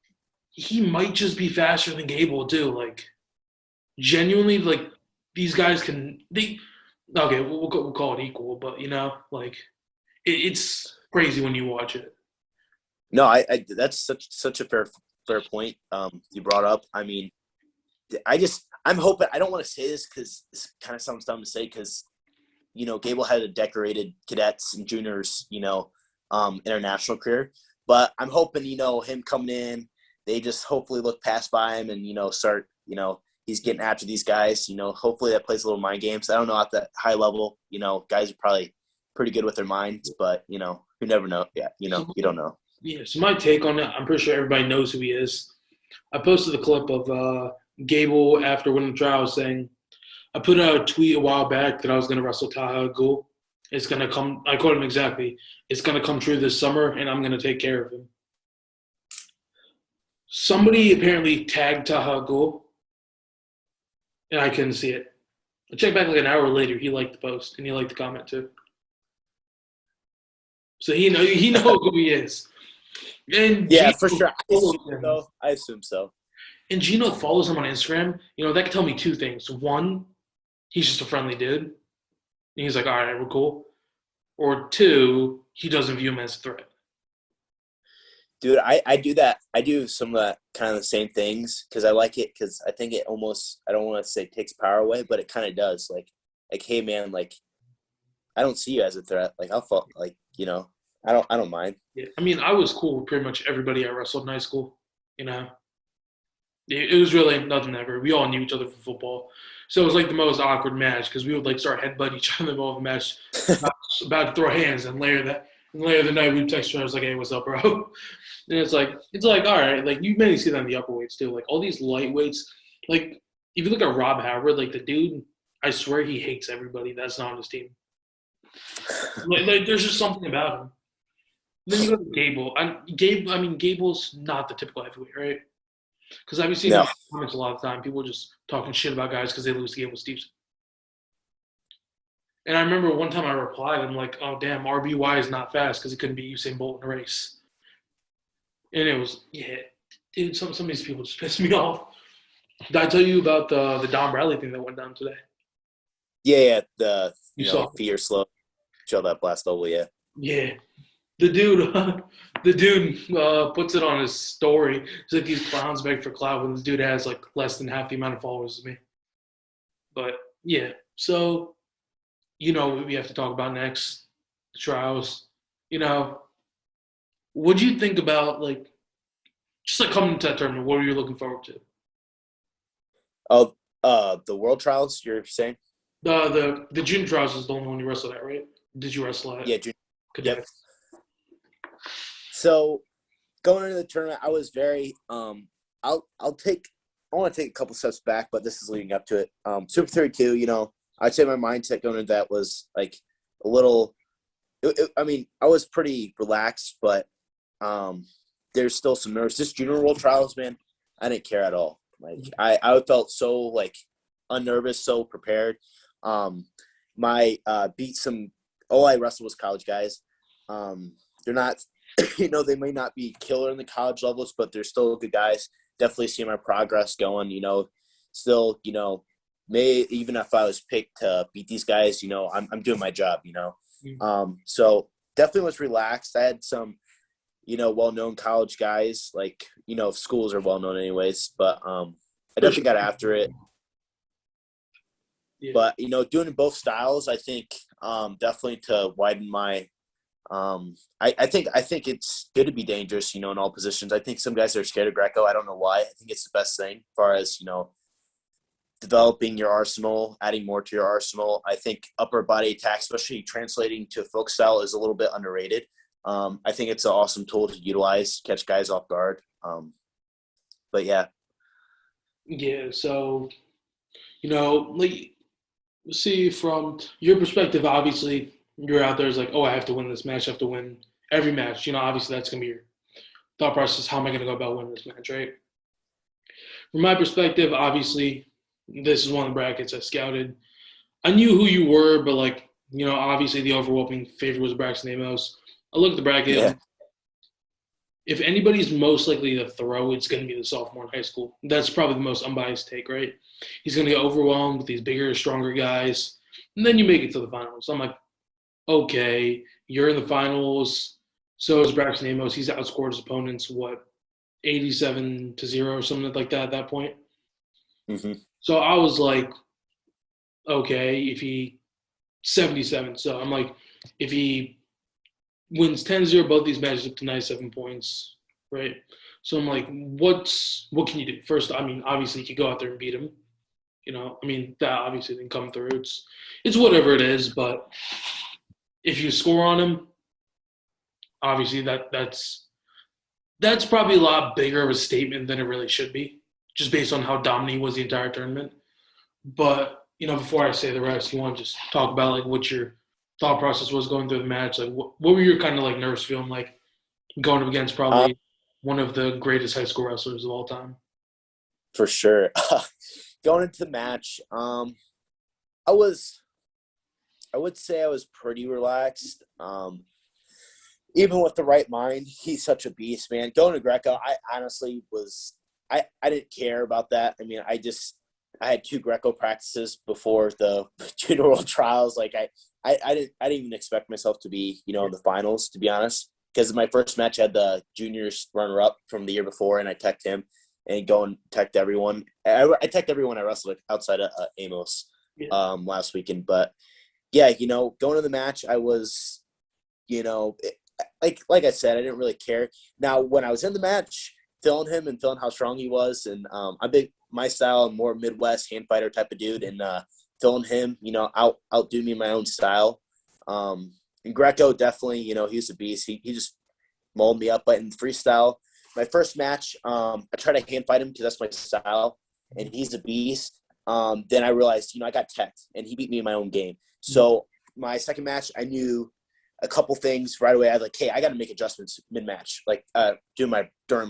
He might just be faster than Gable too. Like, genuinely, like these guys okay, we'll call it equal, but it's crazy when you watch it. No, I that's such a fair point you brought up. I mean, I'm hoping. I don't want to say this because this kind of sounds dumb to say because Gable had a decorated cadets and juniors international career, but I'm hoping him coming in, they just hopefully look past by him and start he's getting after these guys. Hopefully that plays a little mind games. I don't know at that high level. Guys are probably pretty good with their minds, but you never know. Yeah, you don't know. Yeah. So my take on it, I'm pretty sure everybody knows who he is. I posted a clip of Gable after winning the trials saying, I put out a tweet a while back that I was going to wrestle Taha Ghul. It's going to come – I quote him exactly. It's going to come true this summer, and I'm going to take care of him. Somebody apparently tagged Taha Ghul, and I couldn't see it. I checked back like an hour later. He liked the post, and he liked the comment too. So he knows who he is. And yeah, Gino for sure. I assume so. And Gino follows him on Instagram. That could tell me two things. One, he's just a friendly dude. And he's like, all right, we're cool. Or two, he doesn't view him as a threat. Dude, I do that. I do some of that kind of the same things because I like it because I think it almost, I don't want to say takes power away, but it kind of does. Like, hey, man, like, I don't see you as a threat. Like, I'll fall, like, I don't mind. Yeah. I mean, I was cool with pretty much everybody I wrestled in high school, It was really nothing ever. We all knew each other from football. So it was like the most awkward match because we would like start headbutting each other in the middle of the match, about to throw hands, and later the night we'd text each other, like, hey, what's up, bro? And it's like, all right, like you mainly see that in the upper weights too. Like all these lightweights, like if you look at Rob Howard, like the dude, I swear he hates everybody that's not on his team. Like there's just something about him. Then you go to Gable. Gable's not the typical heavyweight, right? Because I've seen in the comments a lot of the time, people just talking shit about guys because they lose to Gable Stevenson. And I remember one time I replied, I'm like, oh, damn, RBY is not fast because he couldn't beat Usain Bolt in a race. And it was, yeah, dude, some of these people just piss me off. Did I tell you about the Don Bradley thing that went down today? Yeah, the saw fear slow, show that blast over, yeah. Yeah. The dude puts it on his story. It's like these clowns beg for clout when this dude has like less than half the amount of followers as me. But yeah, so what we have to talk about next, the trials. What do you think about like just like coming to that tournament? What are you looking forward to? Oh, the world trials you're saying? The junior trials is the only one you wrestled at, right? Did you wrestle at? Yeah, junior. Yep. So going into the tournament, I was very I want to take a couple steps back, but this is leading up to it. Super 32, I'd say my mindset going into that was like a little. I was pretty relaxed, but there's still some nerves. This junior world trials, man, I didn't care at all. Like I felt so like unnervous, so prepared. Beat some. All I wrestled was college guys. They're not. They may not be killer in the college levels, but they're still good guys. Definitely see my progress going, still, even if I was picked to beat these guys, I'm doing my job, So definitely was relaxed. I had some, well-known college guys, like, schools are well-known anyways, but I definitely got after it. Yeah. But, doing both styles, I think definitely to widen my I think it's good to be dangerous, in all positions. I think some guys are scared of Greco. I don't know why. I think it's the best thing as far as, developing your arsenal, adding more to your arsenal. I think upper body attack, especially translating to folk style, is a little bit underrated. I think it's an awesome tool to utilize, catch guys off guard. But yeah. Yeah, so like see from your perspective, obviously you're out there is like, oh, I have to win this match, I have to win every match. Obviously that's gonna be your thought process. How am I gonna go about winning this match, right? From my perspective, obviously, this is one of the brackets I scouted. I knew who you were, but obviously the overwhelming favorite was Braxton Amos. I looked at the bracket. Yeah. If anybody's most likely to throw, it's going to be the sophomore in high school. That's probably the most unbiased take, right? He's going to get overwhelmed with these bigger, stronger guys, and then you make it to the finals. I'm like, okay, you're in the finals. So is Braxton Amos. He's outscored his opponents, 87-0 or something like that at that point. Mm-hmm. So I was like, okay, if he 77. So I'm like, if he wins 10-0 both these matches up to 97 points, right? So I'm like, what can you do? First, obviously you could go out there and beat him. That obviously didn't come through. It's whatever it is, but if you score on him, obviously that's probably a lot bigger of a statement than it really should be, just based on how dominant he was the entire tournament. But before I say the rest, you want to just talk about like what your thought process was going through the match? Like, what were your kind of like nerves feeling like going up against probably one of the greatest high school wrestlers of all time? For sure. Going into the match, I would say I was pretty relaxed. Even with the right mind, he's such a beast, man. Going to Greco, I honestly I didn't care about that. I had 2 Greco practices before the junior world trials. Like I didn't even expect myself to be, in the finals, to be honest. Because my first match I had the juniors runner up from the year before, and I teched him and go and teched everyone. I teched everyone I wrestled outside of Amos last weekend. But yeah, going to the match, I was, like I said, I didn't really care. Now, when I was in the match, feeling him and feeling how strong he was, and my style, I'm more Midwest hand fighter type of dude, and feeling him, outdo me in my own style. And Greco definitely, he's a beast. He just molded me up. But in freestyle, my first match, I tried to hand fight him because that's my style, and he's a beast. Then I realized, I got teched, and he beat me in my own game. So my second match, I knew a couple things right away. I was like, hey, I got to make adjustments mid-match, like during my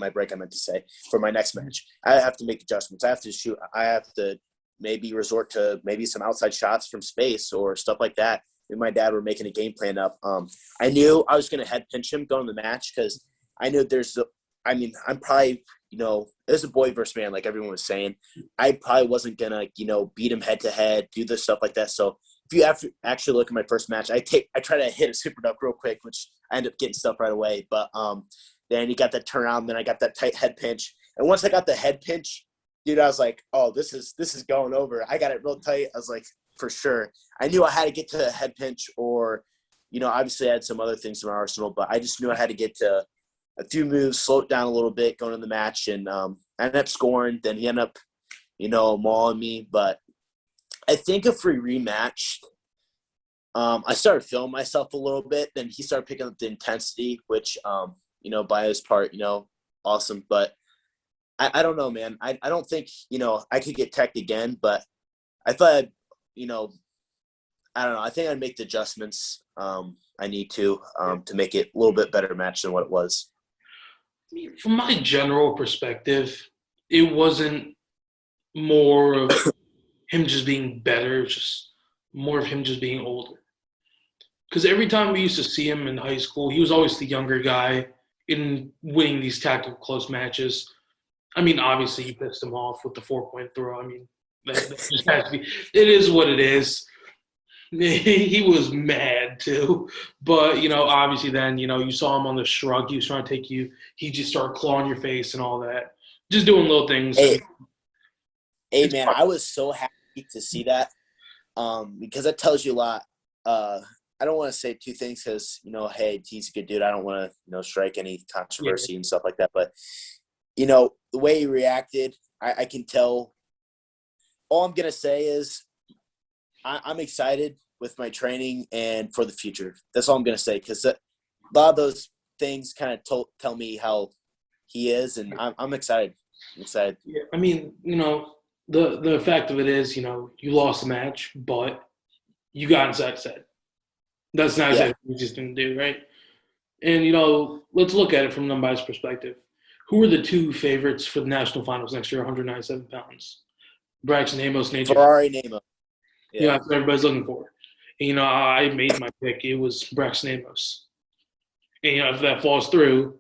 break, I meant to say, for my next match. I have to make adjustments. I have to shoot. I have to maybe resort to maybe some outside shots from space or stuff like that. Me and my dad were making a game plan up. I knew I was going to head pinch him going to the match because I knew I'm probably, it was a boy versus man, like everyone was saying. I probably wasn't going to, beat him head to head, do this stuff like that. So if you have to actually look at my first match, I try to hit a super duck real quick, which I end up getting stuff right away. But then he got that turnaround, then I got that tight head pinch. And once I got the head pinch, dude, I was like, oh, this is going over. I got it real tight. I was like, for sure. I knew I had to get to a head pinch or, obviously I had some other things in my arsenal, but I just knew I had to get to a few moves, slow it down a little bit going in the match. And I ended up scoring. Then he ended up, mauling me. But I think if we rematched, I started feeling myself a little bit. Then he started picking up the intensity, which, by his part, awesome. But I don't know, man. I don't think, I could get teched again, but I thought, I don't know. I think I'd make the adjustments I need to make it a little bit better match than what it was. From my general perspective, it wasn't more of him just being better, just more of him just being older. Because every time we used to see him in high school, he was always the younger guy in winning these tactical close matches. Obviously, you pissed him off with the 4-point throw. That just has to be. It is what it is. He was mad too, but obviously, then you saw him on the shrug. He was trying to take you. He just started clawing your face and all that, just doing little things. Hey man, I was so happy to see that because that tells you a lot. don't want to say two things because, hey, he's a good dude. I don't want to, strike any controversy and stuff like that. But, the way he reacted, I can tell. All I'm going to say is I'm excited with my training and for the future. That's all I'm going to say because a lot of those things kind of tell me how he is, and I'm excited. I'm excited. Yeah, I mean, the fact of it is, you lost the match, but you got inside set. That's not exactly what you just didn't do, right? And let's look at it from an unbiased perspective. Who are the two favorites for the national finals next year? 197 pounds. Braxton Amos, Nate. Ferrari Nemo. Yeah, that's what everybody's looking for. And, I made my pick. It was Braxton Amos. And if that falls through,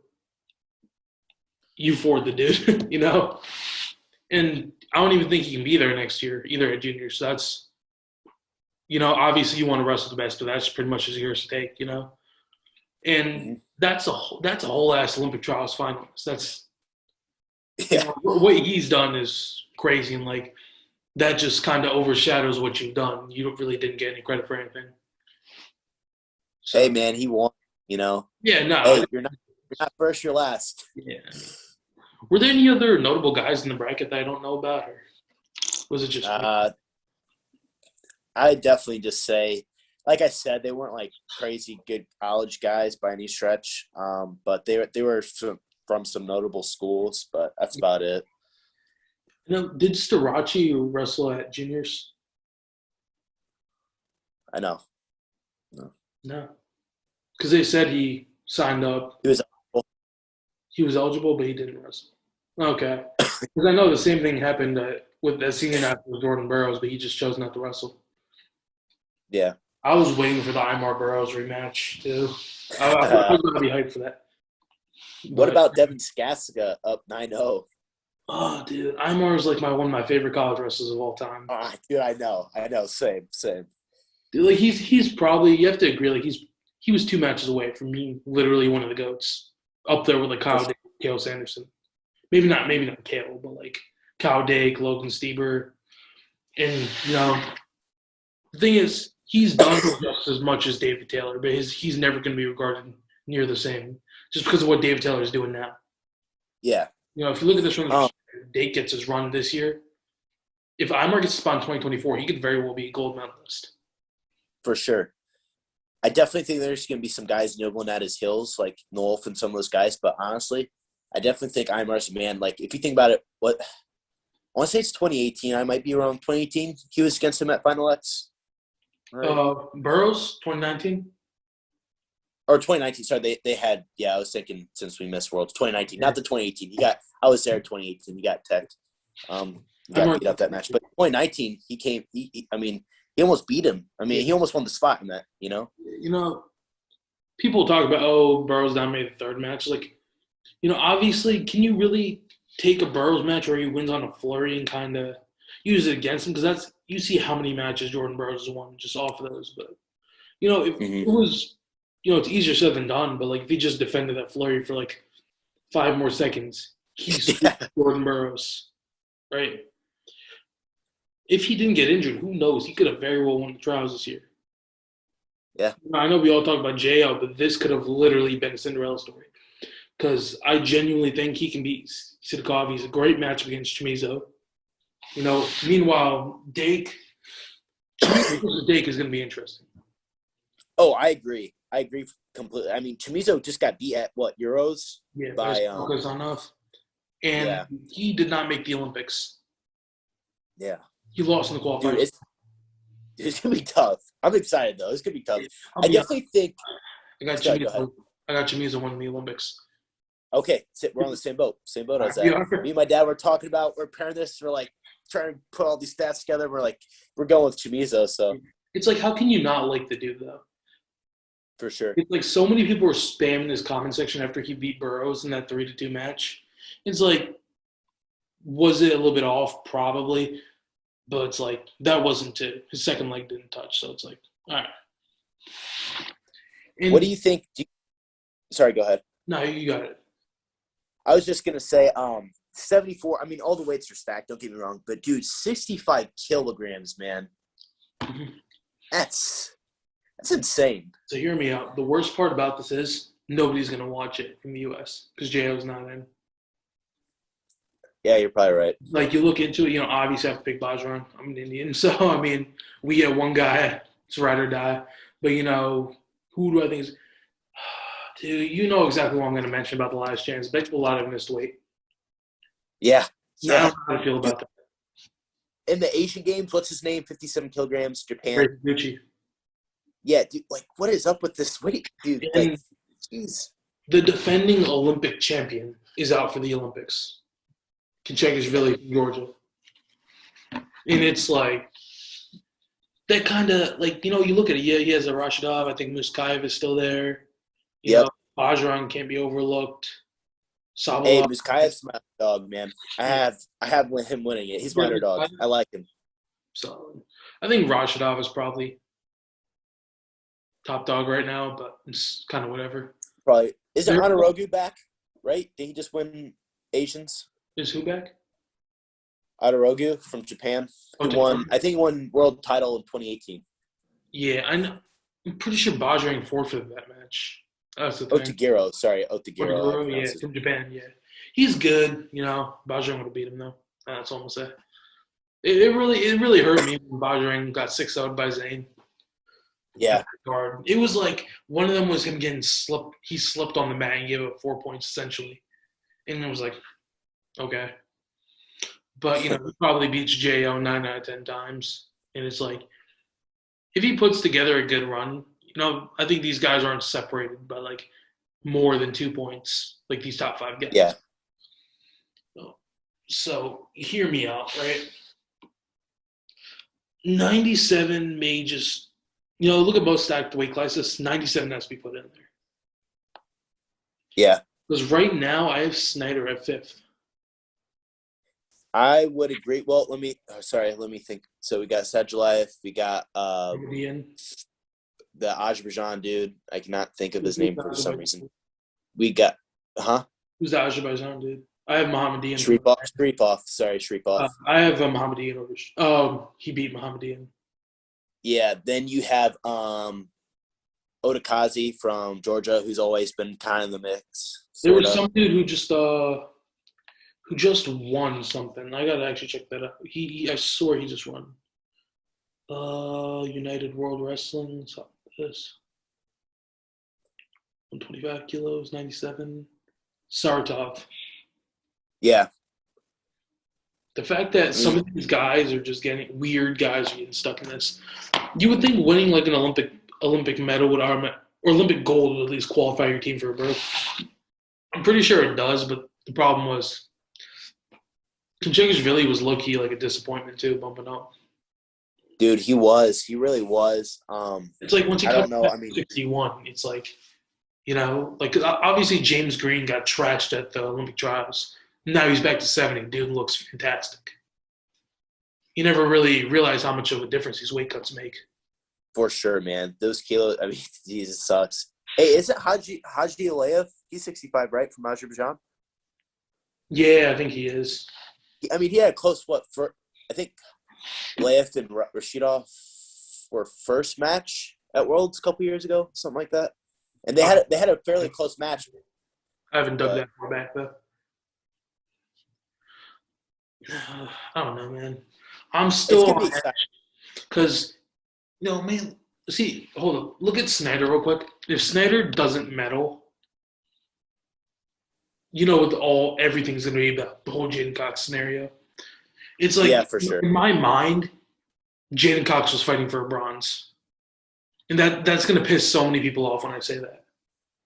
you forward the dude, And I don't even think he can be there next year either at junior. So that's, obviously you want to wrestle the best, but that's pretty much as yours to take, And that's a whole ass Olympic trials finalist. That's what he's done is crazy, and like that just kind of overshadows what you've done. You really didn't get any credit for anything. So, hey man, he won. Yeah, no. Hey, you're not first, you're last. Yeah. Were there any other notable guys in the bracket that I don't know about, or was it just? I definitely just say, like I said, they weren't like crazy good college guys by any stretch, but they were from some notable schools, but that's about it. Did Starachi wrestle at juniors? I know. No. Because they said he signed up. He was eligible, but he didn't wrestle. Okay. Because I know the same thing happened with that senior night with Jordan Burroughs, but he just chose not to wrestle. Yeah. I was waiting for the Imar Burroughs rematch, too. I was going to be hyped for that. What about Devin Skaska up 9-0? Oh, dude. Imar is like one of my favorite college wrestlers of all time. Dude, I know. Same. Dude, like he's probably, you have to agree, like he was 2 matches away from being literally one of the GOATs. Up there with like Kyle Dake, Cale Sanderson. Maybe not Cale, but like Kyle Dake, Logan Stieber. And, the thing is, he's done just as much as David Taylor, but he's never going to be regarded near the same just because of what David Taylor is doing now. Yeah. If you look at this run, Dake gets his run this year. If Imar gets a spot in 2024, he could very well be a gold medalist. For sure. I definitely think there's going to be some guys nibbling at his heels, like Nolf and some of those guys. But honestly, I definitely think Imar's a man. Like, if you think about it, I want to say it's 2018. I might be wrong. 2018, he was against him at Final X. Right? Burroughs, 2019? Or 2019. Sorry, they had – I was thinking since we missed Worlds. 2019, not the 2018. I was there in 2018. He got teched. He got beat up that match. But 2019, he came – he he almost beat him. He almost won the spot in that, People talk about, Burroughs dominated the third match. Like, obviously, can you really take a Burroughs match where he wins on a flurry and kind of use it against him? Because you see how many matches Jordan Burroughs has won just off of those. But, if it was, it's easier said than done. But, like, if he just defended that flurry for, 5 more seconds, he's Jordan Burroughs, right? If he didn't get injured, who knows? He could have very well won the trials this year. Yeah. I know we all talk about JL, but this could have literally been a Cinderella story. Because I genuinely think he can beat Sidakov. He's a great matchup against Chamizo. Meanwhile, Dake is going to be interesting. Oh, I agree. Completely. Chamizo just got beat at Euros? Yeah, by And he did not make the Olympics. Yeah. He lost in the qualifiers. Dude, it's going to be tough. I'm excited, though. It's going to be tough. I definitely think – I got Chamizo winning the Olympics. Okay. We're on the same boat. Same boat as that. Me and my dad were talking about – we're pairing this. We're, trying to put all these stats together. We're going with Chamizo, so. It's how can you not like the dude, though? For sure. It's so many people were spamming his comment section after he beat Burroughs in that 3-2 match. It's was it a little bit off? Probably. But it's that wasn't it. His second leg didn't touch, so it's all right. And, what do you think? Sorry, go ahead. No, you got it. I was just going to say 74. All the weights are stacked, don't get me wrong. But, dude, 65 kilograms, man. Mm-hmm. That's That's insane. So hear me out. The worst part about this is nobody's gonna watch it from the U.S. because J.O.'s not in. Yeah, you're probably right. Like you look into it, obviously I have to pick Bajrang. I'm an Indian, so I mean we get one guy. It's ride or die. But who do I think is? Dude, you know exactly what I'm going to mention about the last chance. Bet you a lot of missed weight. Yeah, Now, I yeah. don't know how I feel Dude, about that. in the Asian Games, what's his name? 57 kilograms, Japan. Great Gucci. Yeah, dude. Like, what is up with this weight, dude? Like, And jeez. the defending Olympic champion is out for the Olympics. Kenchegashvili from Georgia. And it's like that kind of like you look at it. Yeah, he has a Rashidov. I think Muskayev is still there. Yep. Bajrang can't be overlooked. Hey, Sabalov. Muskayev's my dog, man. I have him winning it. He's my underdog. I like him. So I think Rashidov is probably top dog right now, but it's kind of whatever. Probably. Isn't Honorogu back? Right? Did he just win Asians? Is who back? Honorogu from Japan, who won. I think he won world title in 2018. Yeah, I'm pretty sure Bajrang forfeited that match. That's the thing. Otagiro. Yeah, from Japan. Yeah, he's good. Bajrang would have beat him though. That's all I'm gonna say. It really hurt me when Bajrang got 6-0 by Zayn. Yeah. It was like one of them was him getting slipped. He slipped on the mat and gave up 4 points essentially, and it was like, okay. But he probably beats Jo 9 out of 10 times, and it's like if he puts together a good run, I think these guys aren't separated by like more than 2 points, like these top 5 guys. Yeah. So hear me out, right? 97 may just, look at both stacked weight classes. 97 has to be put in there. Yeah. Because right now I have Snyder at 5th. I would agree. Well, let me think. So we got Sadulayev, we got The Azerbaijan dude. I cannot think of his name for some reason. We got, Who's the Azerbaijan dude? I have Mohammedian. Sharipov. Sorry, Sharipov. I have a Mohammedian over. He beat Mohammedian. Yeah. Then you have Otakazi from Georgia, who's always been kind of in the mix. There was some dude who just won something. I gotta actually check that out. I swear he just won. United World Wrestling. This 125 kilos, 97. Saratov. Yeah. The fact that some of these guys are just getting stuck in this. You would think winning like an Olympic medal would or Olympic gold would at least qualify your team for a berth. I'm pretty sure it does, but the problem was Kenchegashvili was low-key like a disappointment too, bumping up. Dude, he was. He really was. It's like once he comes to 61, it's like, obviously James Green got trashed at the Olympic trials. Now he's back to 70. Dude looks fantastic. You never really realize how much of a difference these weight cuts make. For sure, man. Those kilos, Jesus sucks. Hey, isn't Haji Alayev? He's 65, right, from Azerbaijan? Yeah, I think he is. He had a close I think Alayev and Rashidov were first match at Worlds a couple years ago, something like that. And they had a fairly close match. I haven't dug that far back though. I don't know, man. I'm still because man. See, hold on. Look at Snyder real quick. If Snyder doesn't medal, everything's gonna be about the whole Jaden Cox scenario. It's like, yeah, for sure. In my mind, Jaden Cox was fighting for a bronze, and that's gonna piss so many people off when I say that.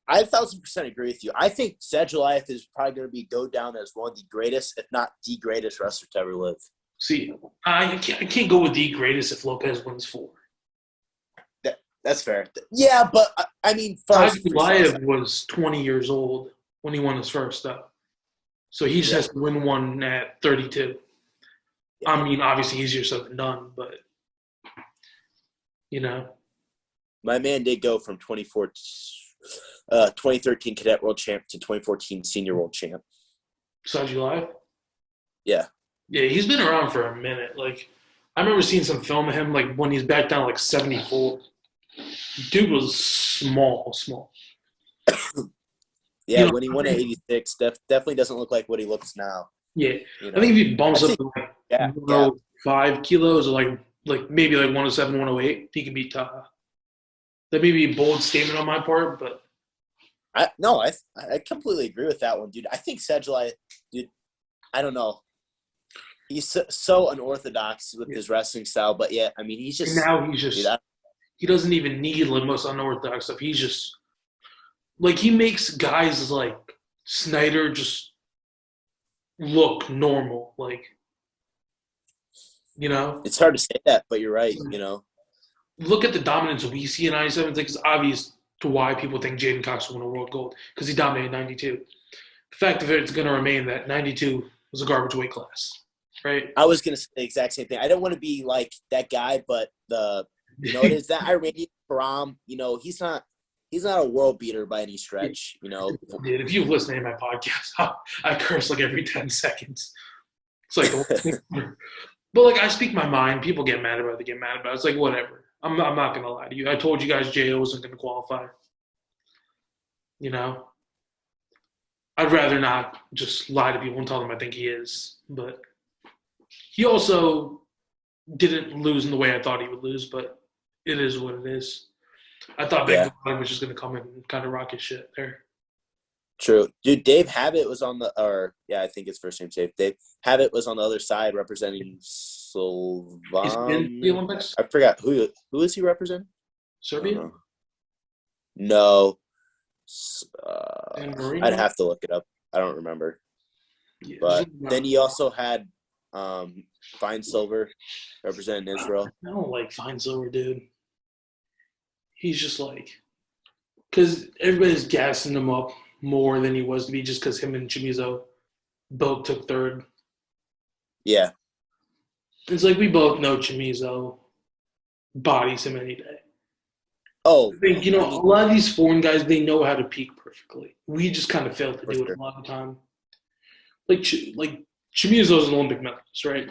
I 1,000% agree with you. I think Sadulayev is probably going to go down as one of the greatest, if not the greatest wrestler to ever live. See, I can't go with the greatest if Lopez wins 4. That's fair. Yeah, but Sadulayev was 20 years old when he won his first stuff. So he just has to win one at 32. Yeah. Obviously easier said than done, but My man did go from 2013 Cadet World Champ to 2014 Senior World Champ. Sadulayev? Yeah. Yeah, he's been around for a minute. Like, I remember seeing some film of him, like, when he's back down, like, 74. Dude was small, small. Yeah, You know, when he I won at think, 86, definitely doesn't look like what he looks now. yeah, You I think know, if he I bumps up think to like yeah. 105 kilos or like maybe like 107, 108, he could beat Taha. That may be a bold statement on my part, but I no, I completely agree with that one, dude. I think Sedgwick, dude. I don't know. He's so unorthodox with yeah. his wrestling style, but yeah, I mean, he's And just, now he's dude. just he doesn't even need like most unorthodox stuff. He's just like he makes guys like Snyder just look normal. Like, you know, It's hard to say that, but you're right. look at the dominance we see in 97. It's like it's obvious to why people think Jaden Cox will win a world gold because he dominated 92. The fact of it, it's going to remain that 92 was a garbage weight class, right? I was gonna say the exact same thing. I don't want to be like that guy, but it is that Iranian Karam. He's not a world beater by any stretch. Dude, if you've listened to my podcast, I curse like every 10 seconds. It's like the worst thing ever. But like I speak my mind. People get mad about it. They get mad about it. It's like whatever. I'm not gonna lie to you. I told you guys Jo wasn't gonna qualify. You know, I'd rather not just lie to people and tell them I think he is. But he also didn't lose in the way I thought he would lose. But it is what it is. I thought Ben Yeah, Glenn was just gonna come in and kind of rock his shit there. true, dude. Dave Habit was on I think his first name's Dave. Dave Habit was on the other side representing Is he in the Slovan. Olympics? I forgot who is he representing? I don't Serbia know. No, and I'd Marino. have to look it up. I don't remember. Yeah, But then he also had Fine Silver representing Israel. I don't like Fine Silver, dude. He's just like because everybody's gassing him up more than he was to be just because him and Chimizo both took third. Yeah. It's like we both know Chimizo bodies him any day. Oh, I think I a mean, lot of these foreign guys they know how to peak perfectly. We just kind of fail to for do it sure. a lot of the time. Like Chimizo's an Olympic medalist, right?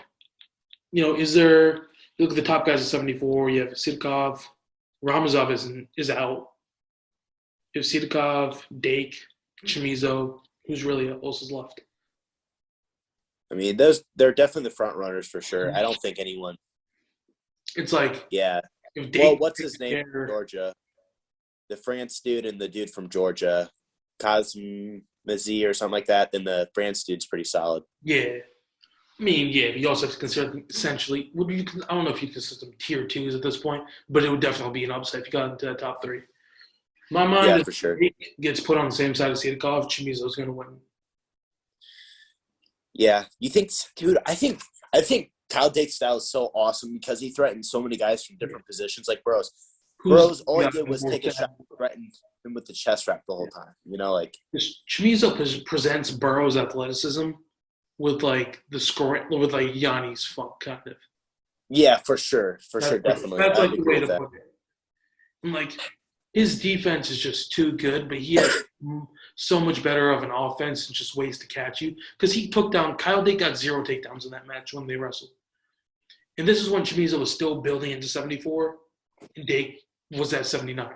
Is there? You look at the top guys at 74. You have Sidkov, Ramazov is out. You have Sidkov, Dake, Chimizo. Who's really else is left? I mean, they're definitely the front runners for sure. I don't think anyone. It's like Yeah. if Well, Dake what's his name from Georgia? The France dude and the dude from Georgia, Kazmizi or something like that. Then the France dude's pretty solid. yeah. I mean, yeah, but you also have to consider them essentially. I don't know if you consider them tier twos at this point, but it would definitely be an upset if you got into the top three. My mind, Yeah, if for sure. Dake gets put on the same side as Sidkov, Chimizo's going to win. Yeah, you think, dude? I think Kyle Date's style is so awesome because he threatened so many guys from different positions, like Burrows. Who's Burrows, all he got did was more take a stats? shot, threatened him with the chest wrap the whole time. Like Chimizo presents Burrow's athleticism with like the scoring with like Yanni's funk kind of. yeah, for sure, definitely, That's I'd like the agree way with to that. put it. And like his defense is just too good, but he has so much better of an offense and just ways to catch you. Because he took down Kyle Dake got 0 takedowns in that match when they wrestled. And this is when Chimizo was still building into 74, and Dake was at 79.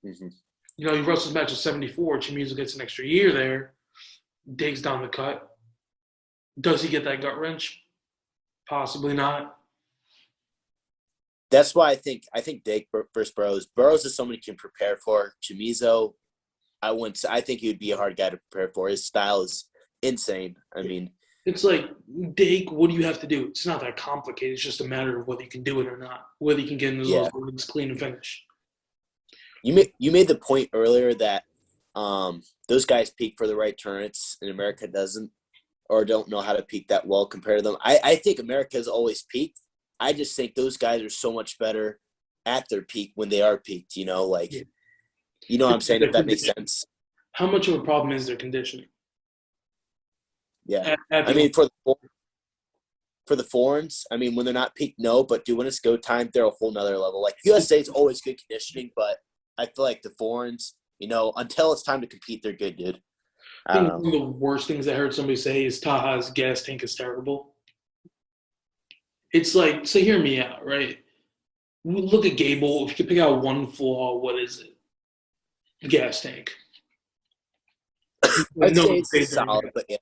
Mm-hmm. He wrestles match at 74. Chimizo gets an extra year there. Dake's down the cut. Does he get that gut wrench? Possibly not. That's why I think Dake versus Burrows. Burrows is someone you can prepare for. Chimizo, I wouldn't. I think he would be a hard guy to prepare for. His style is insane. I mean, It's like, Dake, what do you have to do? It's not that complicated. It's just a matter of whether you can do it or not, whether you can get in as yeah. well as clean and finish. You made the point earlier that those guys peak for the right turrets, and America doesn't, or don't know how to peak that well compared to them. I think America has always peaked. I just think those guys are so much better at their peak when they are peaked. Like Yeah. you know what I'm saying, if that makes sense. How much of a problem is their conditioning? Yeah, At I the mean for the foreigns, I mean when they're not peaked, no, but when it's go time, they're a whole nother level. Like USA is always good conditioning, but I feel like the foreigns, until it's time to compete, they're good, dude. I I don't think know. one of the worst things I heard somebody say is Taha's gas tank is terrible. It's like, so hear me out, right? Look at Gable. If you could pick out one flaw, what is it? The gas tank. I'd No, say it's solid, but yeah.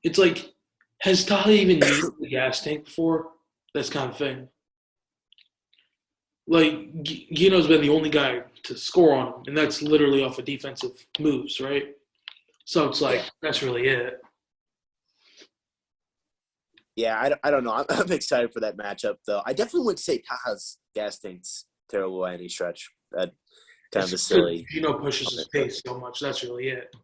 it's like, has Taha even used the gas tank before? That's kind of thing. Like Gino's been the only guy to score on him, and that's literally off of defensive moves, right? So it's like Yeah. that's really it. Yeah, I don't know. I'm excited for that matchup, though. I definitely wouldn't say Taha's gas tank's terrible by any stretch. That kind of a It's because silly. Gino pushes his pace so much. That's really it.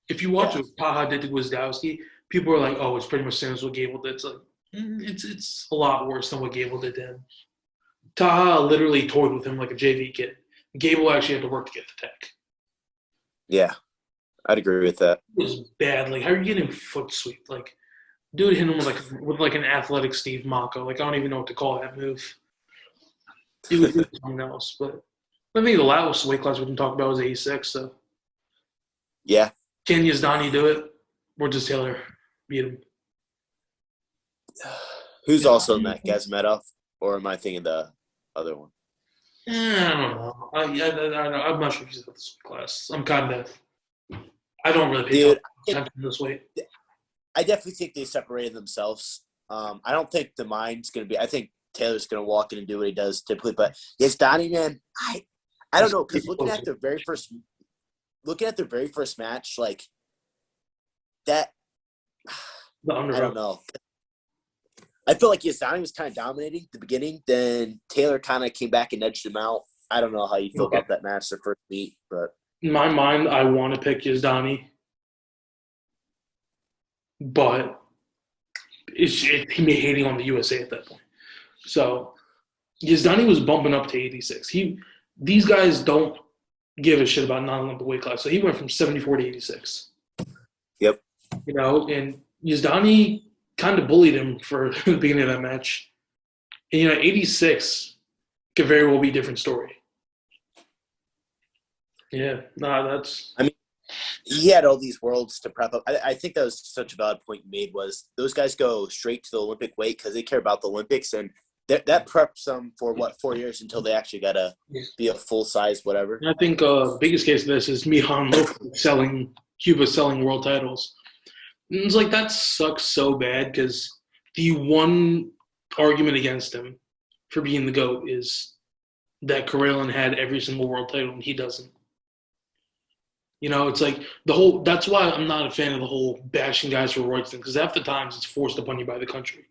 If you watch Yeah, what Taha did to Gwizdowski, people are like, "Oh, it's pretty much the same as what Gable did." It's like it's a lot worse than what Gable did to him. Taha literally toyed with him like a JV kid. Gable actually had to work to get the tech. yeah, I'd agree with that. It was bad. Like, how are you getting foot sweep? Like, dude hit him with like an athletic Steve Mako. Like, I don't even know what to call that move. It was something else. But I think the last weight class we can talk about was 86. So Yeah. can Yazdani do it, or does Taylor beat him? Who's also Matt Gazmetov, or am I thinking the other one? I don't know. I'm not sure if he's at this weight class. I'm kind of. I don't really pay Dude, attention to this weight. I definitely think they separated themselves. I don't think the mind's going to be – I think Taylor's going to walk in and do what he does typically. But yes, Donnie, man, I don't know, because looking at their very first match, like that – I don't know. I feel like Yazdani was kind of dominating at the beginning. Then Taylor kind of came back and edged him out. I don't know how you feel about that match, their first meet. But in my mind, I want to pick Yazdani. But he made hating on the USA at that point. So Yazdani was bumping up to 86. These guys don't give a shit about non-Olympic weight class. So he went from 74 to 86. Yep. You know, and Yazdani kind of bullied him for the beginning of that match. And, 86 could very well be a different story. Yeah, that's. I mean, he had all these worlds to prep up. I think that was such a valid point you made was those guys go straight to the Olympic weight because they care about the Olympics, and that preps them for, 4 years until they actually got to be a full-size whatever. And I think biggest case of this is Mihan Lopez Cuba selling world titles. And it's like that sucks so bad because the one argument against him for being the GOAT is that Carroll had every single world title and he doesn't. It's like that's why I'm not a fan of the whole bashing guys for roids thing, because half the times it's forced upon you by the country.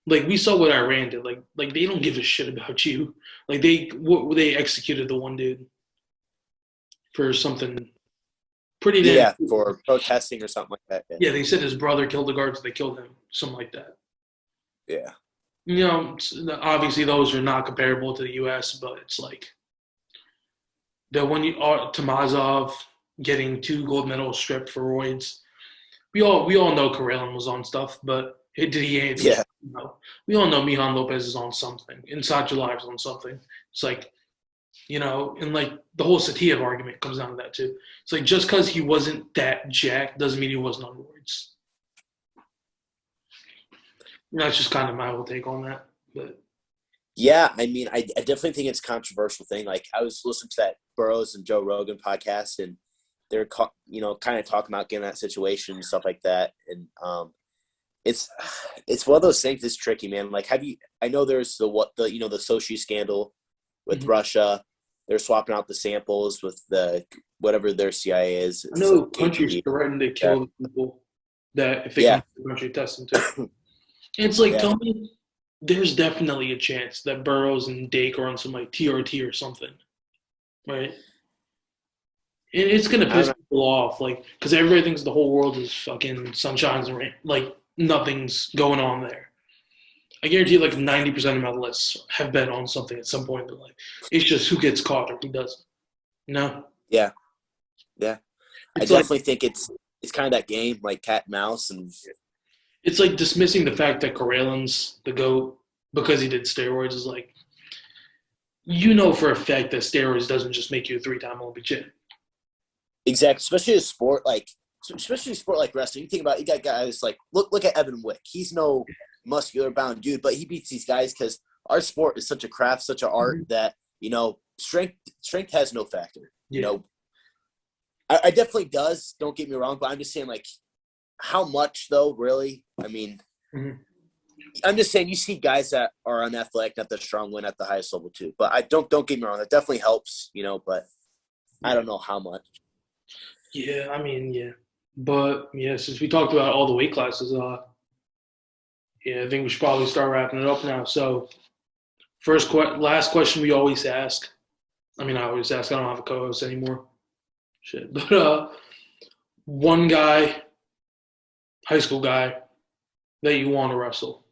Like we saw what Iran did. Like they don't give a shit about you. Like they executed the one dude for something pretty damn cool. For protesting or something like that. Yeah, they said his brother killed the guards. They killed him, something like that. Yeah. Obviously those are not comparable to the U.S., but it's like the one Tomazov getting 2 gold medals stripped for roids. We all know Karelin was on stuff, but did he? Yeah. No. We all know Mihan Lopez is on something, and Sachalayev's on something. It's like, and like the whole Satiev argument comes down to that too. It's like just because he wasn't that jacked doesn't mean he wasn't on roids. That's just kind of my whole take on that. But yeah, I mean, I definitely think it's a controversial thing. Like I was listening to that Burroughs and Joe Rogan podcast, and they're kind of talking about getting that situation and stuff like that. And it's one of those things that's tricky, man. Like, I know there's the Sochi scandal with Russia. They're swapping out the samples with the whatever their CIA is. I know countries threatened to kill the people that if they come to the country test them too. It's like, tell me, there's definitely a chance that Burroughs and Dake are on some like TRT or something, right? And it's gonna piss people off, like, because everybody thinks the whole world is fucking sunshine and rain, like nothing's going on there. I guarantee you, like 90% of my lists have been on something at some point in their life. It's just who gets caught or who doesn't. Yeah. I definitely think it's kind of that game, like cat and mouse, and it's like dismissing the fact that Karelin's the GOAT because he did steroids is like, for a fact that steroids doesn't just make you a 3-time Olympic champ. Exactly, especially a sport like wrestling. You think about it, you got guys like look at Evan Wick. He's no muscular bound dude, but he beats these guys because our sport is such a craft, such an art that, strength has no factor. Yeah. I definitely does. Don't get me wrong, but I'm just saying, like, how much though? Really? I mean, I'm just saying you see guys that are unathletic, not that strong, win at the highest level too. But I don't get me wrong. That definitely helps, But I don't know how much. Yeah, I mean, yeah. But yeah, since we talked about all the weight classes, yeah, I think we should probably start wrapping it up now. So, last question we always ask. I mean, I always ask. I don't have a co-host anymore. Shit, but one guy, high school guy, that you want to wrestle,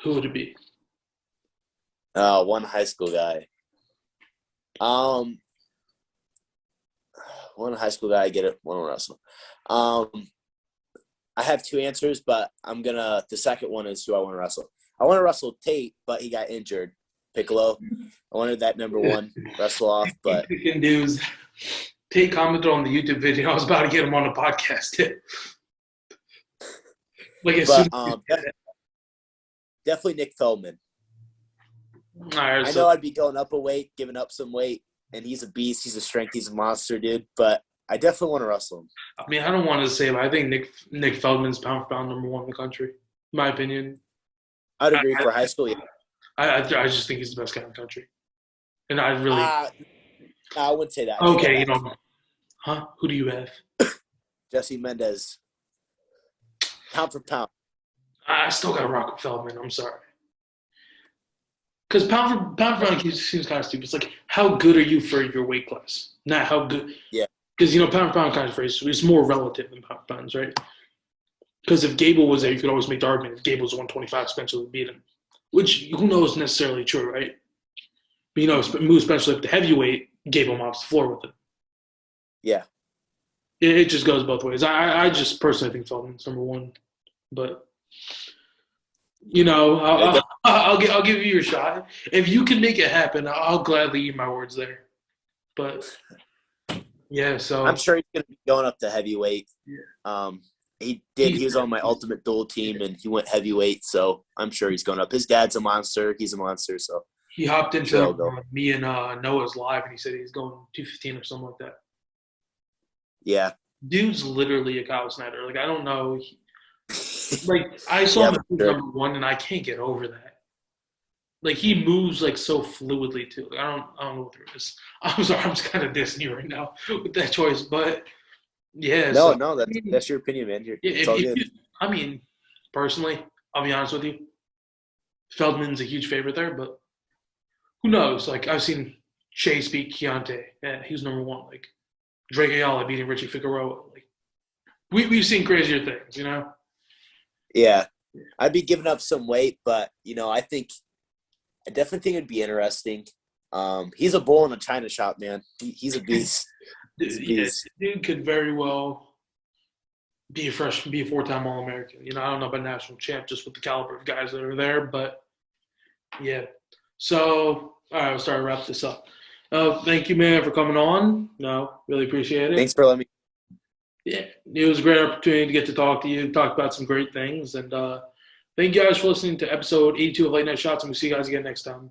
who would it be? One high school guy. One high school guy, I get it. One wrestle. I have two answers, but the second one is who I want to wrestle. I want to wrestle Tate, but he got injured. Piccolo. I wanted that number one wrestle off, but Dudes, Tate commented on the YouTube video. I was about to get him on the podcast too. Definitely Nick Feldman. All right, I know I'd be going up a weight, giving up some weight, and he's a beast. He's a strength. He's a monster, dude. But I definitely want to wrestle him. I mean, I don't want to say, but I think Nick Feldman's pound for pound number one in the country, in my opinion. I'd agree for high school. Yeah. I just think he's the best guy in the country, and I really. I wouldn't say that. Okay, huh? Who do you have? Jesse Mendez. Pound for pound. I still got to rock with Feldman. I'm sorry. Because pound for pound seems kind of stupid. It's like, how good are you for your weight class? Not how good. Yeah. Because, pound for pound kind of phrase is more relative than pound for pounds, right? Because if Gable was there, you could always make the argument if Gable was 125, Spencer would beat him. Which, who knows, necessarily true, right? But, move Spencer up to heavyweight, Gable mops the floor with it. Yeah. It just goes both ways. I just personally think Feldman's number one. But, I'll give you your shot. If you can make it happen, I'll gladly eat my words there. But, yeah, so. I'm sure he's going to be going up to heavyweight. Yeah. He was on my ultimate duel team, and he went heavyweight, so I'm sure he's going up. His dad's a monster. He's a monster, so. He hopped into me and Noah's live, and he said he's going 215 or something like that. Yeah. Dude's literally a Kyle Snyder. Like, I don't know. I saw him at number one, and I can't get over that. Like, he moves, so fluidly, too. Like, I don't know what there is. I'm sorry, I'm just kind of dissing you right now with that choice, but, yeah. No, that's your opinion, man. It's all good. I mean, personally, I'll be honest with you, Feldman's a huge favorite there, but who knows? Like, I've seen Chase beat Keontae. Yeah, he was number one. Like, Drake Ayala beating Richie Figueroa. Like, we've seen crazier things, Yeah. I'd be giving up some weight, but, I definitely think it'd be interesting. He's a bull in a china shop, man. He's a beast. Dude could very well be a four-time All-American. I don't know about national champ just with the caliber of guys that are there, but, yeah. So, all right, we'll start to wrap this up. Thank you, man, for coming on. Really appreciate it. Thanks for letting me. Yeah, it was a great opportunity to get to talk to you, talk about some great things. And thank you guys for listening to episode 82 of Late Night Shots, and we'll see you guys again next time.